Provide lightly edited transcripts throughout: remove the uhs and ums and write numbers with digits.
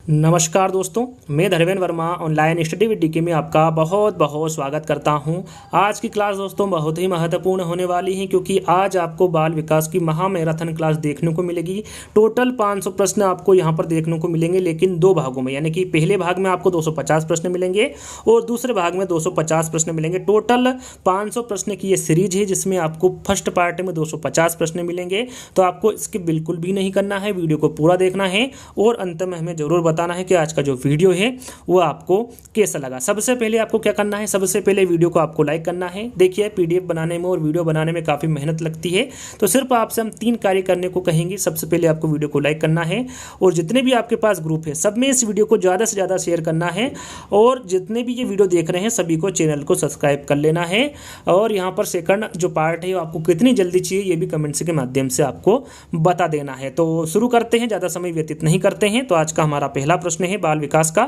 नमस्कार दोस्तों, मैं Dharmendra Verma online study with DK में आपका बहुत बहुत स्वागत करता हूं। आज की क्लास दोस्तों बहुत ही महत्वपूर्ण होने वाली है क्योंकि आज आपको बाल विकास की महामैराथन क्लास देखने को मिलेगी। टोटल 500 प्रश्न आपको यहां पर देखने को मिलेंगे, लेकिन दो भागों में, यानी कि पहले भाग में आपको 250 प्रश्न मिलेंगे और दूसरे भाग में 250 प्रश्न मिलेंगे। टोटल 500 प्रश्न की ये सीरीज है जिसमें आपको फर्स्ट पार्ट में 250 प्रश्न मिलेंगे। तो आपको इसके बिल्कुल भी नहीं करना है, वीडियो को पूरा देखना है और अंत में हमें जरूर बताना है कि आज का जो वीडियो है वो आपको कैसा लगा। सबसे पहले आपको क्या करना है, सबसे पहले वीडियो को आपको लाइक करना है। देखिए पीडीएफ बनाने में और वीडियो बनाने में काफ़ी मेहनत लगती है, तो सिर्फ आपसे हम 3 कार्य करने को कहेंगे। सबसे पहले आपको वीडियो को लाइक करना है और जितने भी आपके पास ग्रुप है सब में इस वीडियो को ज़्यादा से ज़्यादा शेयर करना है और जितने भी ये वीडियो देख रहे हैं सभी को चैनल को सब्सक्राइब कर लेना है। और यहाँ पर सेकंड जो पार्ट है वो आपको कितनी जल्दी चाहिए ये भी कमेंट्स के माध्यम से आपको बता देना है। तो शुरू करते हैं, ज़्यादा समय व्यतीत नहीं करते हैं। तो आज का हमारा पहला प्रश्न है बाल विकास का।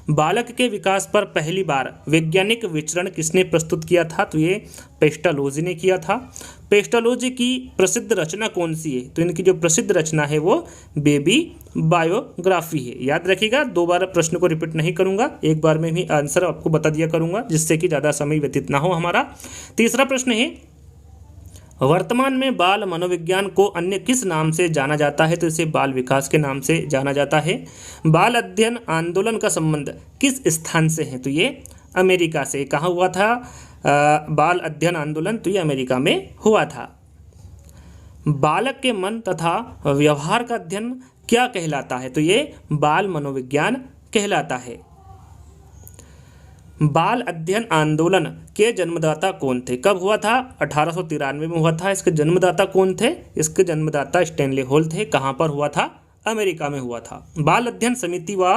बालक के विकास पर पहली बार वैज्ञानिक विचरण किसने प्रस्तुत किया था? तो ये पेस्टालोजी ने किया था। पेस्टालोजी की प्रसिद्ध रचना कौन सी है? तो इनकी जो प्रसिद्ध रचना है वो बेबी बायोग्राफी है। याद रखिएगा, 2 बार प्रश्न को रिपीट नहीं करूंगा, एक बार में भी आंसर आपको बता दिया करूंगा जिससे कि ज़्यादा समय व्यतीत ना हो हमारा। तीसरा प्रश्न है वर्तमान में बाल मनोविज्ञान को अन्य किस नाम से जाना जाता है? तो इसे बाल विकास के नाम से जाना जाता है। बाल अध्ययन आंदोलन का संबंध किस स्थान से है? तो ये अमेरिका से। कहाँ हुआ था बाल अध्ययन आंदोलन? तो ये अमेरिका में हुआ था। बालक के मन तथा व्यवहार का अध्ययन क्या कहलाता है? तो ये बाल मनोविज्ञान कहलाता है। बाल अध्ययन आंदोलन के जन्मदाता कौन थे? कब हुआ था? 1893 में हुआ था। इसके जन्मदाता कौन थे? इसके जन्मदाता स्टैनली हॉल थे। कहाँ पर हुआ था? अमेरिका में हुआ था। बाल अध्ययन समिति व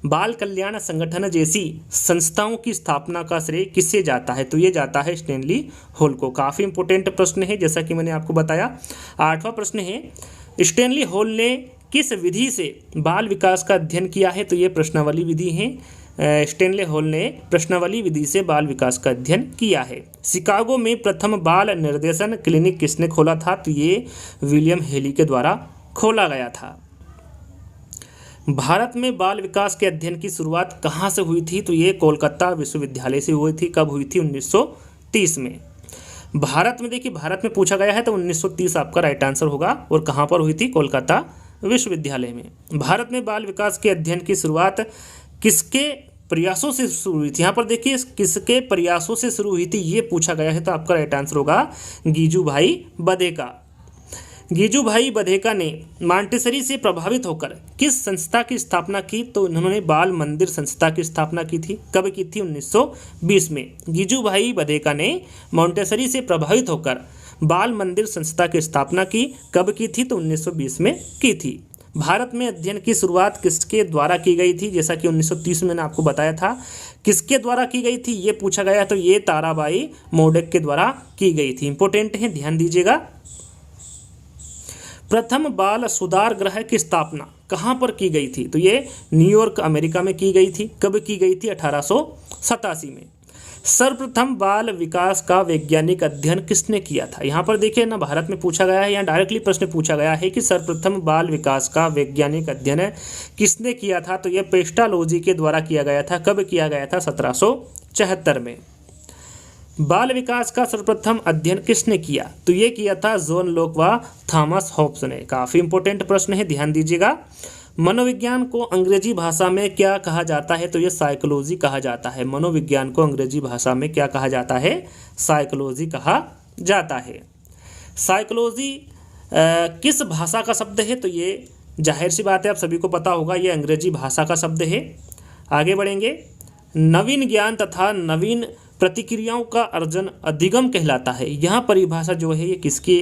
बाल कल्याण संगठन जैसी संस्थाओं की स्थापना का श्रेय किससे जाता है? तो ये जाता है स्टैनली हॉल को। काफ़ी इंपॉर्टेंट प्रश्न है जैसा कि मैंने आपको बताया। 8वां प्रश्न है स्टैनली हॉल ने किस विधि से बाल विकास का अध्ययन किया है? तो ये प्रश्नावली विधि है। स्टैनली हॉल ने प्रश्नावली विधि से बाल विकास का अध्ययन किया है। शिकागो में प्रथम बाल निर्देशन क्लिनिक किसने खोला था? तो ये विलियम हेली के द्वारा खोला गया था। भारत में बाल विकास के अध्ययन की शुरुआत कहाँ से हुई थी? तो ये कोलकाता विश्वविद्यालय से हुई थी। कब हुई थी? 1930 में। भारत में देखिए, भारत में पूछा गया है तो 1930 आपका राइट आंसर होगा। और कहाँ पर हुई थी? कोलकाता विश्वविद्यालय में। भारत में बाल विकास के अध्ययन की शुरुआत किसके प्रयासों से शुरू हुई थी? यहाँ पर देखिए किसके प्रयासों से शुरू हुई थी ये पूछा गया है, तो आपका राइट आंसर होगा गीजूभाई बधेका। गीजूभाई बधेका ने मॉन्टेसरी से प्रभावित होकर किस संस्था की स्थापना की? तो उन्होंने बाल मंदिर संस्था की स्थापना की थी। कब की थी? 1920 में। गीजूभाई बधेका ने मॉन्टेसरी से प्रभावित होकर बाल मंदिर संस्था की स्थापना की। कब की थी? तो 1920 में की थी। भारत में अध्ययन की शुरुआत किसके द्वारा की गई थी? जैसा कि 1930 में मैंने आपको बताया था। किसके द्वारा की गई थी ये पूछा गया, तो ये ताराबाई मोडेक के द्वारा की गई थी। इंपॉर्टेंट है, ध्यान दीजिएगा। प्रथम बाल सुधार गृह की स्थापना कहाँ पर की गई थी? तो ये न्यूयॉर्क अमेरिका में की गई थी। कब की गई थी? 1887 में। सर्वप्रथम बाल विकास का वैज्ञानिक अध्ययन किसने किया था? यहाँ पर देखिए ना, भारत में पूछा गया है, यहाँ डायरेक्टली प्रश्न पूछा गया है कि सर्वप्रथम बाल विकास का वैज्ञानिक अध्ययन किसने किया था? तो यह पेस्टालोजी के द्वारा किया गया था। कब किया गया था? 1774 में। बाल विकास का सर्वप्रथम अध्ययन किसने किया? तो ये किया था जॉन लॉक व थॉमस हॉब्स ने। काफ़ी इंपॉर्टेंट प्रश्न है, ध्यान दीजिएगा। मनोविज्ञान को अंग्रेजी भाषा में क्या कहा जाता है? तो ये साइकोलॉजी कहा जाता है। मनोविज्ञान को अंग्रेजी भाषा में क्या कहा जाता है? साइकोलॉजी कहा जाता है। साइकोलॉजी किस भाषा का शब्द है? तो ये जाहिर सी बात है, आप सभी को पता होगा, ये अंग्रेजी भाषा का शब्द है। आगे बढ़ेंगे। नवीन ज्ञान तथा नवीन प्रतिक्रियाओं का अर्जन अधिगम कहलाता है। यहाँ परिभाषा जो है ये किसके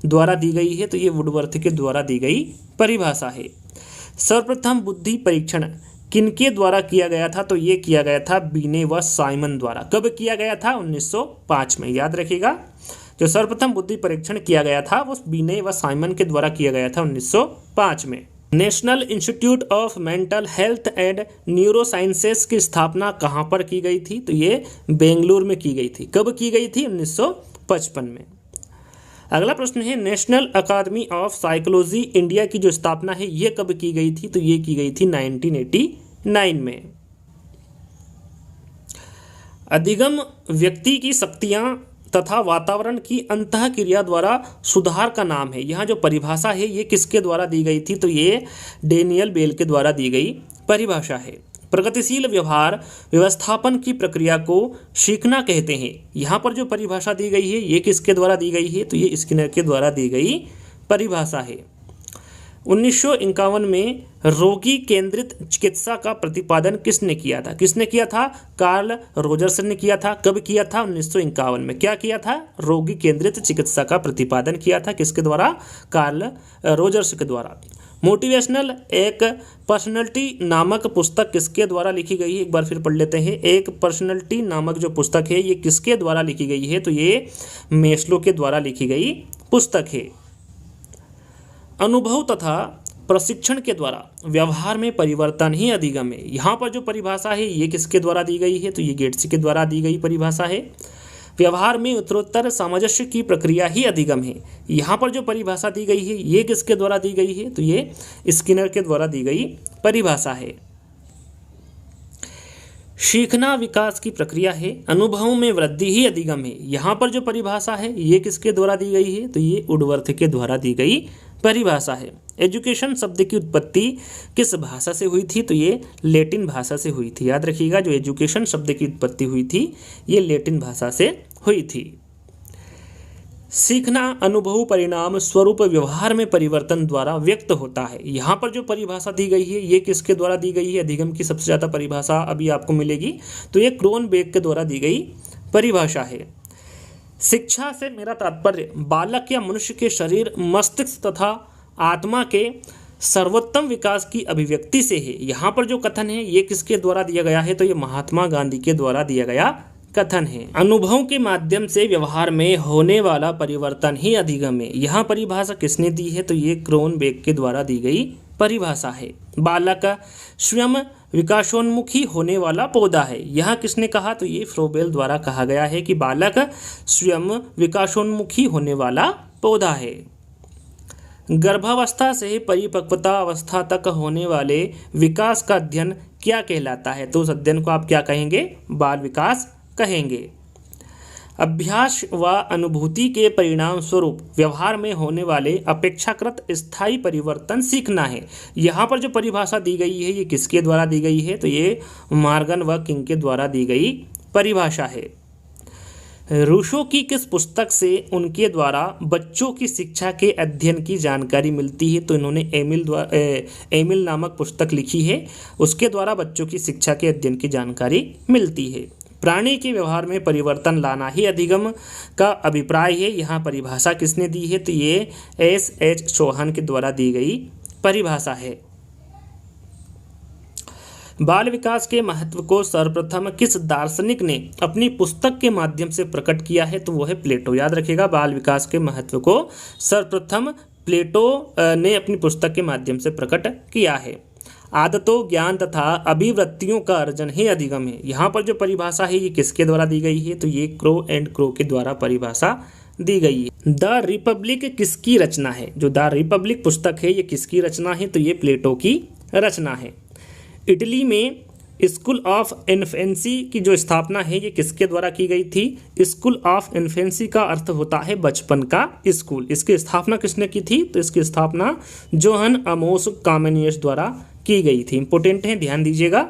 द्वारा दी गई है? तो ये वुडवर्थ के द्वारा दी गई परिभाषा है। सर्वप्रथम बुद्धि परीक्षण किनके द्वारा किया गया था? तो ये किया गया था बीने व साइमन द्वारा। कब किया गया था? 1905 में। याद रखिएगा, जो सर्वप्रथम बुद्धि परीक्षण किया गया था वो बीने व साइमन के द्वारा किया गया था 1905 में। National institute of mental health and neuro sciences की स्थापना कहाँ पर की गई थी? तो ये बेंगलुरु में की गई थी। कब की गई थी? 1955 में। अगला प्रश्न है national academy of psychology India की जो स्थापना है ये कब की गई थी? तो ये की गई थी 1989 में। अधिगम व्यक्ति की शक्तियां तथा वातावरण की अंतःक्रिया द्वारा सुधार का नाम है। यहाँ जो परिभाषा है ये किसके द्वारा दी गई थी? तो ये डेनियल बेल के द्वारा दी गई परिभाषा है। प्रगतिशील व्यवहार व्यवस्थापन की प्रक्रिया को सीखना कहते हैं। यहाँ पर जो परिभाषा दी गई है ये किसके द्वारा दी गई है? तो ये स्किनर के द्वारा दी गई परिभाषा है। 1951 में रोगी केंद्रित चिकित्सा का प्रतिपादन किसने किया था? किसने किया था? कार्ल रोजर्स ने किया था। कब किया था? 1951 में। क्या किया था? रोगी केंद्रित चिकित्सा का प्रतिपादन किया था। किसके द्वारा? कार्ल रोजर्स के द्वारा। मोटिवेशनल एक पर्सनैलिटी नामक पुस्तक किसके द्वारा लिखी गई है? एक बार फिर पढ़ लेते हैं। एक पर्सनैलिटी नामक जो पुस्तक है ये किसके द्वारा लिखी गई है? तो ये मेस्लो के द्वारा लिखी गई पुस्तक है। अनुभव तथा प्रशिक्षण के द्वारा व्यवहार में परिवर्तन ही अधिगम है। यहाँ पर जो परिभाषा है ये किसके द्वारा दी गई है? तो ये गेट्स के द्वारा दी गई परिभाषा है। व्यवहार में उत्तरोत्तर सामंजस्य की प्रक्रिया ही अधिगम है। यहाँ पर जो परिभाषा दी गई है ये किसके द्वारा दी गई है? तो ये स्किनर के द्वारा दी गई परिभाषा है। सीखना विकास की प्रक्रिया है, अनुभवों में वृद्धि ही अधिगम है। यहाँ पर जो परिभाषा है ये किसके द्वारा दी गई है? तो ये वुडवर्थ के द्वारा दी गई परिभाषा है। एजुकेशन शब्द की उत्पत्ति किस भाषा से हुई थी? तो ये लैटिन भाषा से हुई थी। याद रखिएगा जो एजुकेशन शब्द की उत्पत्ति हुई थी ये लैटिन भाषा से हुई थी। सीखना अनुभव परिणाम स्वरूप व्यवहार में परिवर्तन द्वारा व्यक्त होता है। यहाँ पर जो परिभाषा दी गई है ये किसके द्वारा दी गई है? अधिगम की सबसे ज़्यादा परिभाषा अभी आपको मिलेगी तो ये क्रोनबेक के द्वारा दी गई परिभाषा है। शिक्षा से मेरा तात्पर्य बालक या मनुष्य के शरीर, मस्तिष्क तथा आत्मा के सर्वोत्तम विकास की अभिव्यक्ति से है। यहाँ पर जो कथन है ये किसके द्वारा दिया गया है? तो ये महात्मा गांधी के द्वारा दिया गया कथन है। अनुभव के माध्यम से व्यवहार में होने वाला परिवर्तन ही अधिगम है। यहाँ परिभाषा किसने दी है? तो ये क्रोनबेक के द्वारा दी गई परिभाषा है। बालक स्वयं विकासोन्मुखी होने वाला पौधा है। यह किसने कहा? तो ये फ्रोबेल द्वारा कहा गया है कि बालक स्वयं विकासोन्मुखी होने वाला पौधा है। गर्भावस्था से परिपक्वता अवस्था तक होने वाले विकास का अध्ययन क्या कहलाता है? तो उस अध्ययन को आप क्या कहेंगे? बाल विकास कहेंगे। अभ्यास व अनुभूति के परिणाम स्वरूप व्यवहार में होने वाले अपेक्षाकृत स्थायी परिवर्तन सीखना है। यहाँ पर जो परिभाषा दी गई है ये किसके द्वारा दी गई है? तो ये मॉर्गन व किंग के द्वारा दी गई परिभाषा है। रूसो की किस पुस्तक से उनके द्वारा बच्चों की शिक्षा के अध्ययन की जानकारी मिलती है? तो इन्होंने एमिल नामक पुस्तक लिखी है, उसके द्वारा बच्चों की शिक्षा के अध्ययन की जानकारी मिलती है। प्राणी के व्यवहार में परिवर्तन लाना ही अधिगम का अभिप्राय है। यहाँ परिभाषा किसने दी है? तो ये S.H. चौहान के द्वारा दी गई परिभाषा है। बाल विकास के महत्व को सर्वप्रथम किस दार्शनिक ने अपनी पुस्तक के माध्यम से प्रकट किया है? तो वो है प्लेटो। याद रखिएगा बाल विकास के महत्व को सर्वप्रथम प्लेटो ने अपनी पुस्तक के माध्यम से प्रकट किया है। आदतों, ज्ञान तथा अभिवृत्तियों का अर्जन ही अधिगम है। यहाँ पर जो परिभाषा है ये किसके द्वारा दी गई है? तो ये क्रो एंड क्रो के द्वारा परिभाषा दी गई है। द रिपब्लिक किसकी रचना है? जो द रिपब्लिक पुस्तक है ये किसकी रचना है? तो ये प्लेटो की रचना है। इटली में स्कूल ऑफ इन्फेंसी की जो स्थापना है ये किसके द्वारा की गई थी? स्कूल ऑफ इन्फेंसी का अर्थ होता है बचपन का स्कूल। इसकी स्थापना किसने की थी? तो इसकी स्थापना जोहन अमोस कामेनियस द्वारा की गई थी। इंपॉर्टेंट है, ध्यान दीजिएगा।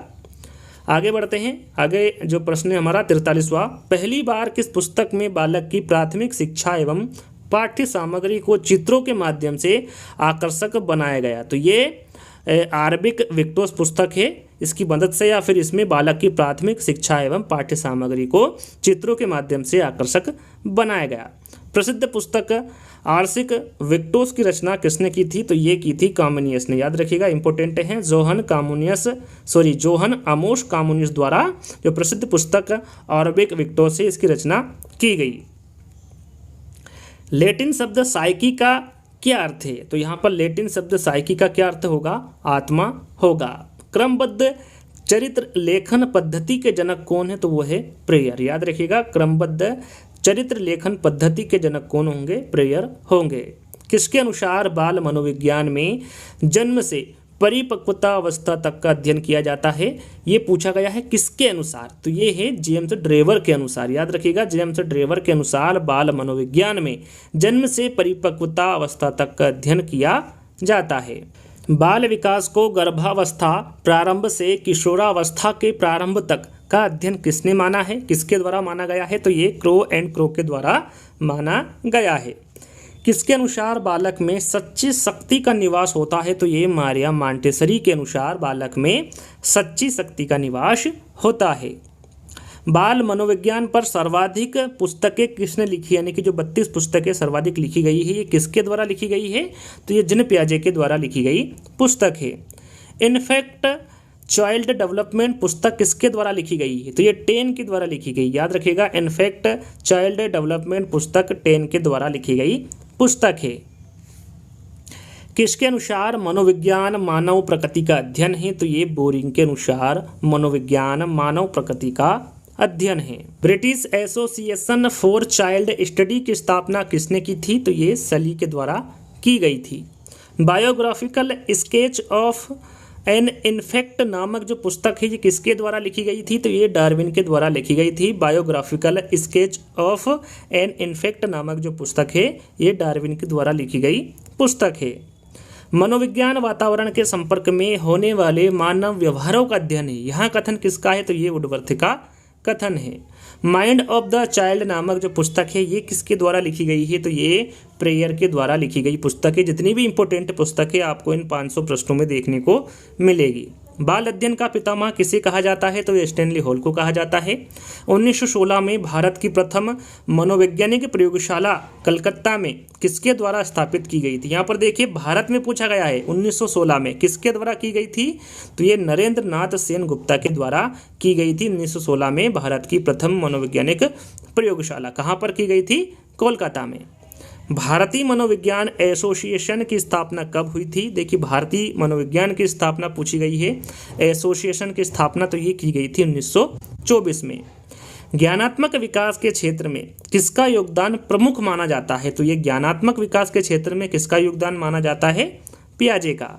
आगे बढ़ते हैं। आगे जो प्रश्न है हमारा 43वां, पहली बार किस पुस्तक में बालक की प्राथमिक शिक्षा एवं पाठ्य सामग्री को चित्रों के माध्यम से आकर्षक बनाया गया? तो ये आरबिक विक्टोस पुस्तक है। इसकी मदद से या फिर इसमें बालक की प्राथमिक शिक्षा एवं पाठ्य सामग्री को चित्रों के माध्यम से आकर्षक बनाया गया। प्रसिद्ध पुस्तक आर्सिक विक्टोस की रचना किसने की थी? तो ये की थी कामुनियस ने। याद रखिएगा, इंपॉर्टेंट है। जोहन अमोस कामुनियस द्वारा जो प्रसिद्ध पुस्तक आरबिक विक्टोस है इसकी रचना की गई। लैटिन शब्द साइकी का क्या अर्थ है? तो यहाँ पर लैटिन शब्द साइकी का क्या अर्थ होगा? आत्मा होगा। क्रमबद्ध चरित्र लेखन पद्धति के जनक कौन है? तो वो है प्रेयर। याद रखिएगा, क्रमबद्ध चरित्र लेखन पद्धति के जनक कौन होंगे? प्रेयर होंगे। किसके अनुसार बाल मनोविज्ञान में जन्म से परिपक्वता अवस्था तक का अध्ययन किया जाता है? ये पूछा गया है किसके अनुसार? तो ये है जेम्स ड्रेवर के अनुसार। याद रखिएगा, जेम्स ड्रेवर के अनुसार बाल मनोविज्ञान में जन्म से परिपक्वता अवस्था तक का अध्ययन किया जाता है। बाल विकास को गर्भावस्था प्रारंभ से किशोरावस्था के प्रारंभ तक का अध्ययन किसने माना है? किसके द्वारा माना गया है? तो ये क्रो एंड क्रो के द्वारा माना गया है। किसके अनुसार बालक में सच्ची शक्ति का निवास होता है? तो ये मारिया मॉन्टेसरी के अनुसार बालक में सच्ची शक्ति का निवास होता है। बाल मनोविज्ञान पर सर्वाधिक पुस्तकें किसने लिखी? यानी कि जो 32 पुस्तकें सर्वाधिक लिखी गई है, ये किसके द्वारा लिखी गई है? तो ये जीन पियाजे के द्वारा लिखी गई पुस्तक है। इनफैक्ट चाइल्ड डेवलपमेंट पुस्तक किसके द्वारा लिखी गई है? तो ये टेन के द्वारा लिखी गई। याद रखिएगा, इनफैक्ट चाइल्ड डेवलपमेंट पुस्तक टेन के द्वारा लिखी गई पुस्तक है। किसके अनुसार मनोविज्ञान मानव प्रकृति का अध्ययन है? तो ये बोरिंग के अनुसार मनोविज्ञान मानव प्रकृति का अध्ययन है। British association for child study की स्थापना किसने की थी? तो ये सली के द्वारा की गई थी। Biographical sketch of an infant नामक जो पुस्तक है, ये किसके द्वारा लिखी गई थी? तो ये डार्विन के द्वारा लिखी गई थी। Biographical sketch of an infant नामक जो पुस्तक है, ये डार्विन के द्वारा लिखी गई पुस्तक है। मनोविज्ञान वातावरण के संपर्क में होने वाले मानव व्यवहारों का अध्ययन है। यहाँ कथन किसका है? तो ये वुडवर्थ का कथन है। माइंड ऑफ द चाइल्ड नामक जो पुस्तक है, ये किसके द्वारा लिखी गई है? तो ये प्रेयर के द्वारा लिखी गई पुस्तक है। जितनी भी इंपॉर्टेंट पुस्तक है आपको इन 500 प्रश्नों में देखने को मिलेगी। बाल अध्ययन का पितामह किसे कहा जाता है? तो स्टैनली हॉल को कहा जाता है। 1916 में भारत की प्रथम मनोवैज्ञानिक प्रयोगशाला कलकत्ता में किसके द्वारा स्थापित की गई थी? यहाँ पर देखिए, भारत में पूछा गया है 1916 में किसके द्वारा की गई थी? तो ये नरेंद्र नाथ सेन गुप्ता के द्वारा की गई थी। 1916 में भारत की प्रथम मनोवैज्ञानिक प्रयोगशाला कहाँ पर की गई थी? कोलकाता में। भारतीय मनोविज्ञान एसोसिएशन की स्थापना कब हुई थी? देखिए, भारतीय मनोविज्ञान की स्थापना पूछी गई है। एसोसिएशन की स्थापना तो ये की गई थी 1924 में। ज्ञानात्मक विकास के क्षेत्र में किसका योगदान प्रमुख माना जाता है? तो ये ज्ञानात्मक विकास के क्षेत्र में किसका योगदान माना जाता है? पियाजे का।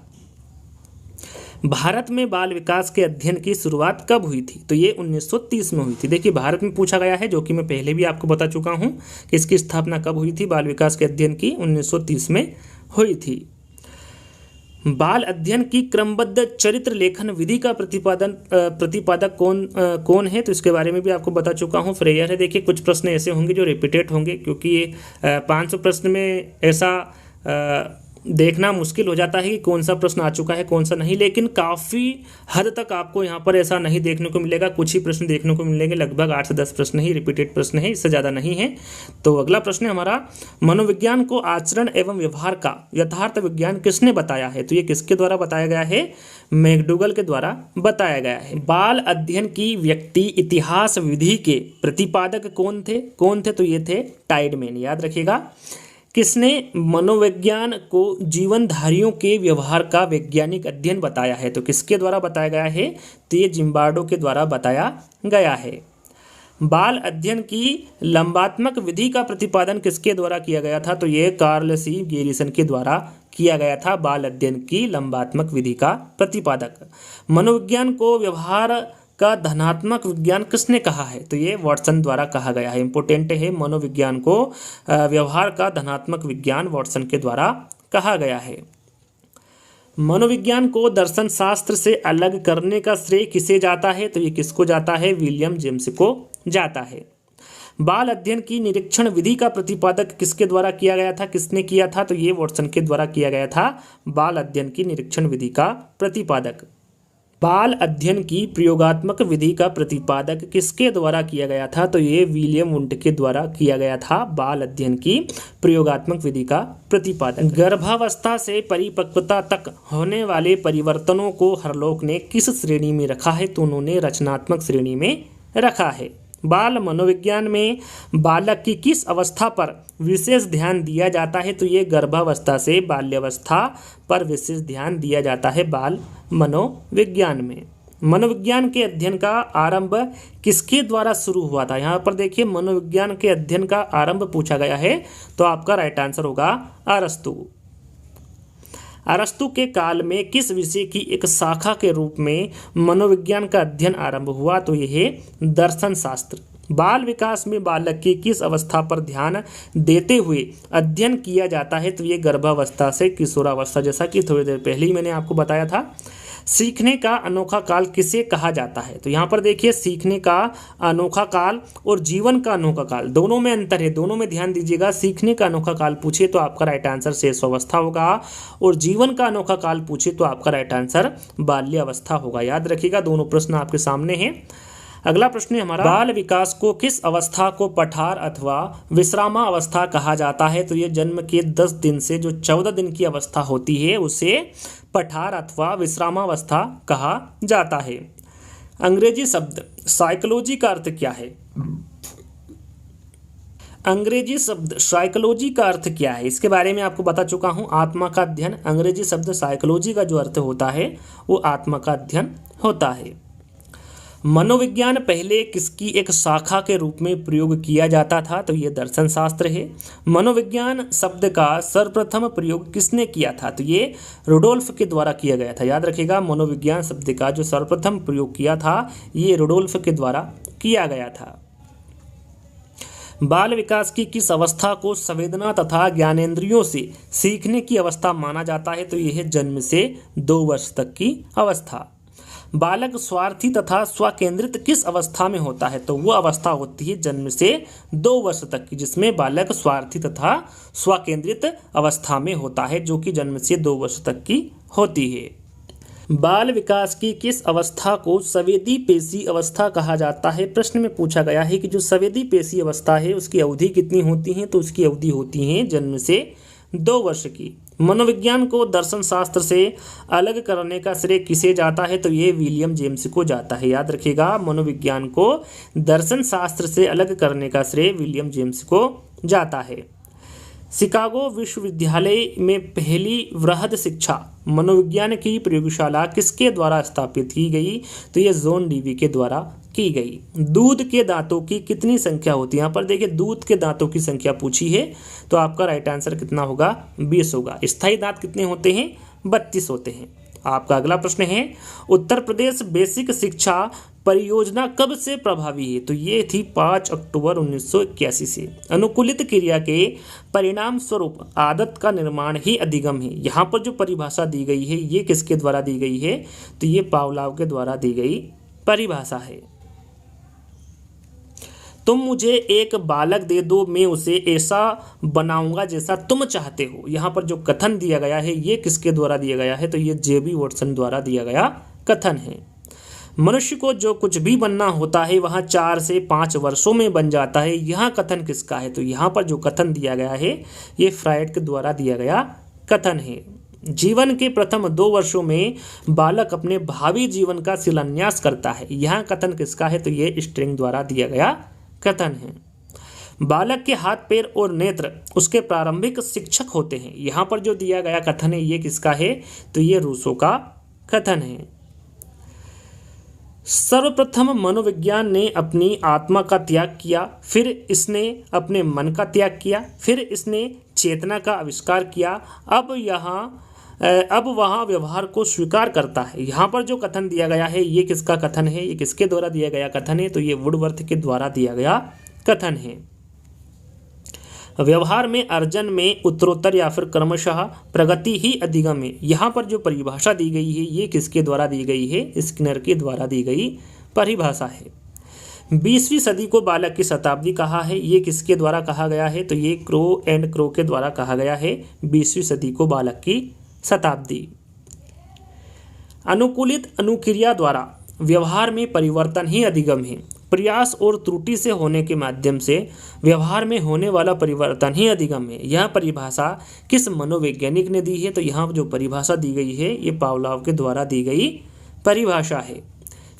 भारत में बाल विकास के अध्ययन की शुरुआत कब हुई थी? तो ये 1930 में हुई थी। देखिए, भारत में पूछा गया है, जो कि मैं पहले भी आपको बता चुका हूँ कि इसकी स्थापना कब हुई थी। बाल विकास के अध्ययन की 1930 में हुई थी। बाल अध्ययन की क्रमबद्ध चरित्र लेखन विधि का प्रतिपादक कौन है? तो इसके बारे में भी आपको बता चुका हूँ, फ्रेयर है। देखिए, कुछ प्रश्न ऐसे होंगे जो रिपीटेड होंगे, क्योंकि ये 500 प्रश्न में ऐसा देखना मुश्किल हो जाता है कि कौन सा प्रश्न आ चुका है कौन सा नहीं, लेकिन काफ़ी हद तक आपको यहाँ पर ऐसा नहीं देखने को मिलेगा। कुछ ही प्रश्न देखने को मिलेंगे, लगभग 8 से 10 प्रश्न ही रिपीटेड प्रश्न है, इससे ज़्यादा नहीं है। तो अगला प्रश्न है हमारा, मनोविज्ञान को आचरण एवं व्यवहार का यथार्थ विज्ञान किसने बताया है? तो ये किसके द्वारा बताया गया है? मैकडूगल के द्वारा बताया गया है। बाल अध्ययन की व्यक्ति इतिहास विधि के प्रतिपादक कौन थे? तो ये थे टाइडमैन। याद रखिएगा, किसने मनोविज्ञान को जीवनधारियों के व्यवहार का वैज्ञानिक अध्ययन बताया है? तो किसके द्वारा बताया गया है? तो ये जिम्बार्डो के द्वारा बताया गया है। बाल अध्ययन की लंबात्मक विधि का प्रतिपादन किसके द्वारा किया गया था? तो ये कार्ल सी गेरिसन के द्वारा किया गया था। बाल अध्ययन की लंबात्मक विधि का प्रतिपादक। मनोविज्ञान को व्यवहार का धनात्मक विज्ञान किसने कहा है? तो ये वाटसन द्वारा कहा गया है। इंपोर्टेंट है, मनोविज्ञान को व्यवहार का धनात्मक विज्ञान वाटसन के द्वारा कहा गया है। मनोविज्ञान को दर्शन शास्त्र से अलग करने का श्रेय किसे जाता है? तो ये किसको जाता है? विलियम जेम्स को जाता है। बाल अध्ययन की निरीक्षण विधि का प्रतिपादक किसके द्वारा किया गया था? किसने किया था? तो ये वाटसन के द्वारा किया गया था। बाल अध्ययन की निरीक्षण विधि का प्रतिपादक। बाल अध्ययन की प्रयोगात्मक विधि का प्रतिपादक किसके द्वारा किया गया था? तो ये विलियम वुंट के द्वारा किया गया था। बाल अध्ययन की प्रयोगात्मक विधि का प्रतिपादक। गर्भावस्था से परिपक्वता तक होने वाले परिवर्तनों को हरलॉक ने किस श्रेणी में रखा है? तो उन्होंने रचनात्मक श्रेणी में रखा है। बाल मनोविज्ञान में बालक की किस अवस्था पर विशेष ध्यान दिया जाता है? तो ये गर्भावस्था से बाल्यावस्था पर विशेष ध्यान दिया जाता है बाल मनोविज्ञान में। मनोविज्ञान के अध्ययन का आरंभ किसके द्वारा शुरू हुआ था? यहाँ पर देखिए मनोविज्ञान के अध्ययन का आरंभ पूछा गया है, तो आपका राइट आंसर होगा अरस्तु। अरस्तु के काल में किस विषय की एक शाखा के रूप में मनोविज्ञान का अध्ययन आरंभ हुआ? तो यह है दर्शन शास्त्र। बाल विकास में बालक की किस अवस्था पर ध्यान देते हुए अध्ययन किया जाता है? तो ये गर्भावस्था से किशोरावस्था, जैसा कि थोड़ी देर पहले ही मैंने आपको बताया था। सीखने का अनोखा काल किसे कहा जाता है? तो यहाँ पर देखिए सीखने का अनोखा काल और जीवन का अनोखा काल दोनों में अंतर है, दोनों में ध्यान दीजिएगा। सीखने का अनोखा काल पूछे तो आपका राइट आंसर शेषावस्था होगा, और जीवन का अनोखा काल पूछे तो आपका राइट आंसर बाल्यावस्था होगा। याद रखिएगा, दोनों प्रश्न आपके सामने हैं। अगला प्रश्न है हमारा, बाल विकास को किस अवस्था को पठार अथवा विश्रामा अवस्था कहा जाता है? तो ये जन्म के 10 दिन से जो 14 दिन की अवस्था होती है उसे पठार अथवा विश्रामावस्था कहा जाता है। अंग्रेजी शब्द साइकोलॉजी का अर्थ क्या है? अंग्रेजी शब्द साइकोलॉजी का अर्थ क्या है? इसके बारे में आपको बता चुका हूं, आत्मा का अध्ययन। अंग्रेजी शब्द साइकोलॉजी का जो अर्थ होता है वो आत्मा का अध्ययन होता है। मनोविज्ञान पहले किसकी एक शाखा के रूप में प्रयोग किया जाता था? तो ये दर्शन शास्त्र है। मनोविज्ञान शब्द का सर्वप्रथम प्रयोग किसने किया था? तो ये रुडोल्फ के द्वारा किया गया था। याद रखिएगा, मनोविज्ञान शब्द का जो सर्वप्रथम प्रयोग किया था ये रुडोल्फ के द्वारा किया गया था। बाल विकास की किस अवस्था को संवेदना तथा ज्ञानेंद्रियों से सीखने की अवस्था माना जाता है? तो यह है जन्म से 2 वर्ष तक की अवस्था। बालक स्वार्थी तथा स्वकेंद्रित किस अवस्था में होता है? तो वो अवस्था होती है जन्म से 2 वर्ष तक की, जिसमें बालक स्वार्थी तथा स्वकेंद्रित अवस्था में होता है, जो कि जन्म से 2 वर्ष तक की होती है। बाल विकास की किस अवस्था को संवेदी पेशी अवस्था कहा जाता है? प्रश्न में पूछा गया है कि जो संवेदी पेशी अवस्था है उसकी अवधि कितनी होती है? तो उसकी अवधि होती है जन्म से 2 वर्ष की। मनोविज्ञान को दर्शन शास्त्र से अलग करने का श्रेय किसे जाता है? तो ये विलियम जेम्स को जाता है। याद रखिएगा, मनोविज्ञान को दर्शन शास्त्र से अलग करने का श्रेय विलियम जेम्स को जाता है। शिकागो विश्वविद्यालय में पहली वृहद शिक्षा मनोविज्ञान की प्रयोगशाला किसके द्वारा स्थापित की गई? तो ये जॉन डीवी के द्वारा की गई। दूध के दांतों की कितनी संख्या होती है? यहाँ पर देखिए दूध के दांतों की संख्या पूछी है, तो आपका राइट आंसर कितना होगा? 20 होगा। स्थायी दांत कितने होते हैं? 32 होते हैं। आपका अगला प्रश्न है, उत्तर प्रदेश बेसिक शिक्षा परियोजना कब से प्रभावी है? तो ये थी 5 अक्टूबर 1981 से। अनुकूलित क्रिया के परिणाम स्वरूप आदत का निर्माण ही अधिगम है। यहाँ पर जो परिभाषा दी गई है ये किसके द्वारा दी गई है? तो ये पावलोव के द्वारा दी गई परिभाषा है। तुम मुझे एक बालक दे दो, मैं उसे ऐसा बनाऊंगा जैसा तुम चाहते हो। यहाँ पर जो कथन दिया गया है ये किसके द्वारा दिया गया है? तो ये जेबी वॉटसन द्वारा दिया गया कथन है। मनुष्य को जो कुछ भी बनना होता है वह 4 से 5 वर्षों में बन जाता है। यहाँ कथन किसका है? तो यहाँ पर जो कथन दिया गया है ये फ्रायड के द्वारा दिया गया कथन है। जीवन के प्रथम 2 वर्षों में बालक अपने भावी जीवन का शिलान्यास करता है। यहाँ कथन किसका है? तो ये स्ट्रिंग द्वारा दिया गया कथन है। बालक के हाथ पैर और नेत्र उसके प्रारंभिक शिक्षक होते हैं। यहाँ पर जो दिया गया कथन है ये किसका है? तो ये रूसो का कथन है। सर्वप्रथम मनोविज्ञान ने अपनी आत्मा का त्याग किया, फिर इसने अपने मन का त्याग किया, फिर इसने चेतना का आविष्कार किया। अब वहाँ व्यवहार को स्वीकार करता है। यहाँ पर जो कथन दिया गया है ये किसका कथन है? ये किसके द्वारा दिया गया कथन है? तो ये वुडवर्थ के द्वारा दिया गया कथन है। व्यवहार में अर्जन में उत्तरोत्तर या फिर क्रमशः प्रगति ही अधिगम है। यहाँ पर जो परिभाषा दी गई है ये किसके द्वारा दी गई है? स्किनर के द्वारा दी गई परिभाषा है। 20वीं सदी को बालक की शताब्दी कहा है, ये किसके द्वारा कहा गया है? तो ये क्रो एंड क्रो के द्वारा कहा गया है 20वीं सदी को बालक की शताब्दी। अनुकूलित अनुक्रिया द्वारा व्यवहार में परिवर्तन ही अधिगम है। प्रयास और त्रुटि से होने के माध्यम से व्यवहार में होने वाला परिवर्तन ही अधिगम है। यह परिभाषा किस मनोवैज्ञानिक ने दी है? तो यहाँ जो परिभाषा दी गई है ये पावलोव के द्वारा दी गई परिभाषा है।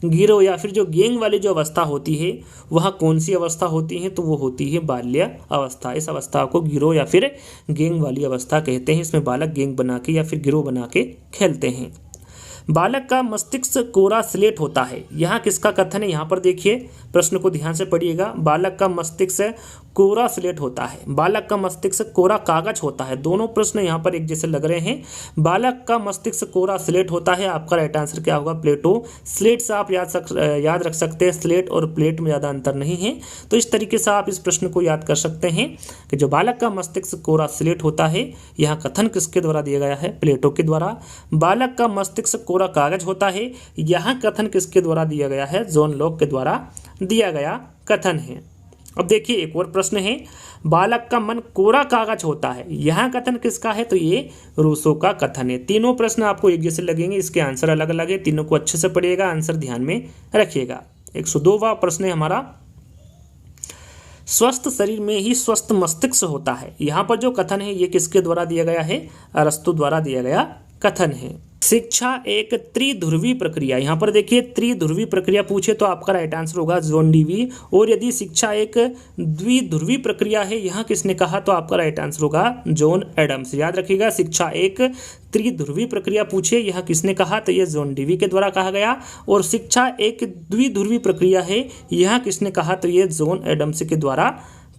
गिरो या फिर जो गेंग वाली जो अवस्था होती है वह कौन सी अवस्था होती है? तो वो होती है बाल्य अवस्था। इस अवस्था को गिरो या फिर गेंग वाली अवस्था कहते हैं। इसमें बालक गेंग बना के या फिर गिरो बना के खेलते हैं। बालक का मस्तिष्क कोरा स्लेट होता है, यहाँ किसका कथन है? यहाँ पर देखिए, प्रश्न को ध्यान से पढ़िएगा। बालक का मस्तिष्क कोरा स्लेट होता है, बालक का मस्तिष्क कोरा कागज होता है। दोनों प्रश्न यहाँ पर एक जैसे लग रहे हैं। बालक का मस्तिष्क कोरा स्लेट होता है, आपका राइट आंसर क्या होगा? प्लेटो। स्लेट से आप याद रख सकते हैं, स्लेट और प्लेट में ज़्यादा अंतर नहीं है। तो इस तरीके से आप इस प्रश्न को याद कर सकते हैं कि जो बालक का मस्तिष्क कोरा स्लेट होता है, यहाँ कथन किसके द्वारा दिया गया है? प्लेटो के द्वारा। बालक का मस्तिष्क कोरा कागज होता है, यहाँ कथन किसके द्वारा दिया गया है? जॉन लॉक के द्वारा दिया गया कथन है। अब देखिए एक और प्रश्न है, बालक का मन कोरा कागज होता है, यहाँ कथन किसका है? तो ये रूसो का कथन है। तीनों प्रश्न आपको एक जैसे लगेंगे, इसके आंसर अलग अलग है। तीनों को अच्छे से पढ़िएगा, आंसर ध्यान में रखिएगा। 102वां प्रश्न है हमारा, स्वस्थ शरीर में ही स्वस्थ मस्तिष्क होता है, यहाँ पर जो कथन है ये किसके द्वारा दिया गया है? अरस्तु द्वारा दिया गया कथन है। शिक्षा एक त्रिध्रुवी प्रक्रिया, यहाँ पर देखिए त्रिध्रुवी प्रक्रिया पूछे तो आपका राइट आंसर होगा जॉन डीवी। और यदि शिक्षा एक द्विध्रुवी प्रक्रिया है, यहाँ किसने कहा? तो आपका राइट आंसर होगा जॉन एडम्स। याद रखिएगा, शिक्षा एक त्रिध्रुवी प्रक्रिया पूछे, यहाँ किसने कहा? तो ये जॉन डीवी के द्वारा कहा गया। और शिक्षा एक द्विध्रुवी प्रक्रिया है, यहाँ किसने कहा? तो ये जॉन एडम्स के द्वारा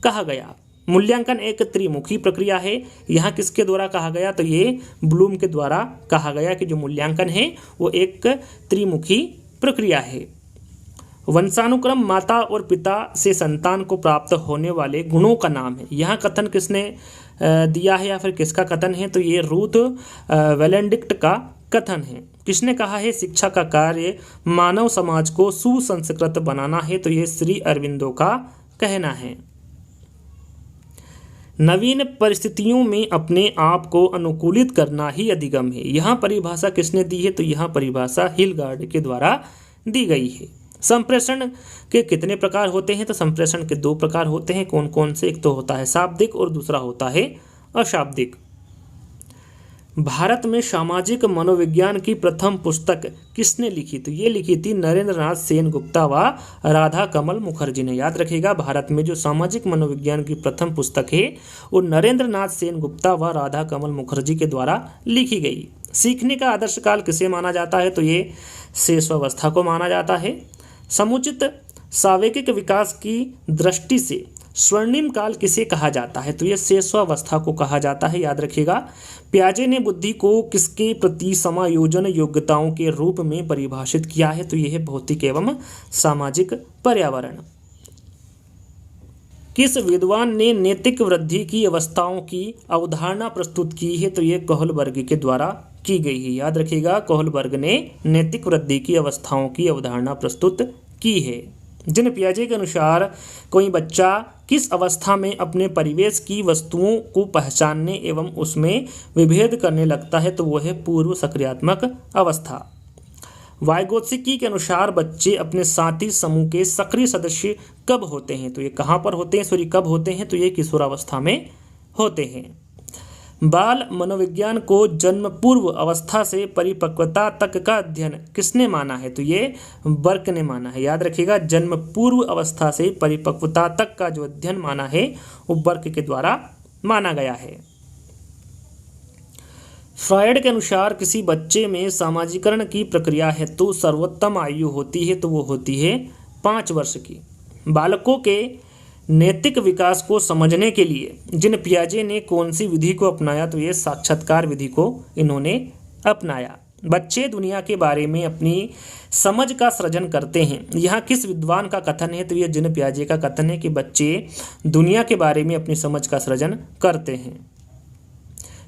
कहा गया। मूल्यांकन एक त्रिमुखी प्रक्रिया है, यहाँ किसके द्वारा कहा गया? तो ये ब्लूम के द्वारा कहा गया कि जो मूल्यांकन है वो एक त्रिमुखी प्रक्रिया है। वंशानुक्रम माता और पिता से संतान को प्राप्त होने वाले गुणों का नाम है, यहाँ कथन किसने दिया है या फिर किसका कथन है? तो ये रूथ वेलेंडिक्ट का कथन है। किसने कहा है शिक्षा का कार्य मानव समाज को सुसंस्कृत बनाना है? तो ये श्री अरविंदो का कहना है। नवीन परिस्थितियों में अपने आप को अनुकूलित करना ही अधिगम है, यहाँ परिभाषा किसने दी है? तो यहाँ परिभाषा हिलगार्ड के द्वारा दी गई है। संप्रेषण के कितने प्रकार होते हैं? तो संप्रेषण के 2 प्रकार होते हैं। कौन कौन से? एक तो होता है शाब्दिक और दूसरा होता है अशाब्दिक। भारत में सामाजिक मनोविज्ञान की प्रथम पुस्तक किसने लिखी? तो ये लिखी थी नरेंद्र नाथ सेन गुप्ता व राधा कमल मुखर्जी ने। याद रखिएगा, भारत में जो सामाजिक मनोविज्ञान की प्रथम पुस्तक है वो नरेंद्र नाथ सेन गुप्ता व राधा कमल मुखर्जी के द्वारा लिखी गई। सीखने का आदर्श काल किसे माना जाता है? तो ये शैशवावस्था को माना जाता है। समुचित सावेकिक विकास की दृष्टि से स्वर्णिम काल किसे कहा जाता है? तो ये शैशवावस्था को कहा जाता है। याद रखिएगा, पियाजे ने बुद्धि को किसके प्रति समायोजन योग्यताओं के रूप में परिभाषित किया है? तो यह है भौतिक एवं सामाजिक पर्यावरण। किस विद्वान ने नैतिक वृद्धि की अवस्थाओं की अवधारणा प्रस्तुत की है? तो ये कोहलबर्ग के द्वारा की गई है। याद रखिएगा, कोहलबर्ग ने नैतिक वृद्धि की अवस्थाओं की अवधारणा प्रस्तुत की है। जिन पियाजे के अनुसार कोई बच्चा किस अवस्था में अपने परिवेश की वस्तुओं को पहचानने एवं उसमें विभेद करने लगता है? तो वो है पूर्व सक्रियात्मक अवस्था। वाइगोत्स्की के अनुसार बच्चे अपने साथी समूह के सक्रिय सदस्य कब होते हैं? तो ये कहाँ पर होते हैं? सॉरी, कब होते हैं? तो ये किशोरावस्था में होते हैं। बाल मनोविज्ञान को जन्म पूर्व अवस्था से परिपक्वता तक का अध्ययन किसने माना है? तो ये बर्क ने माना है। याद रखिएगा, जन्म पूर्व अवस्था से परिपक्वता तक का जो अध्ययन माना है वो बर्क के द्वारा माना गया है। फ्रॉयड के अनुसार किसी बच्चे में सामाजिकरण की प्रक्रिया हेतु सर्वोत्तम आयु होती है, तो वो होती है 5 वर्ष की। बालकों के नैतिक विकास को समझने के लिए जिन पियाजे ने कौन सी विधि को अपनाया? तो ये साक्षात्कार विधि को इन्होंने अपनाया। बच्चे दुनिया के बारे में अपनी समझ का सृजन करते हैं, यहाँ किस विद्वान का कथन है? तो ये जिन पियाजे का कथन है कि बच्चे दुनिया के बारे में अपनी समझ का सृजन करते हैं।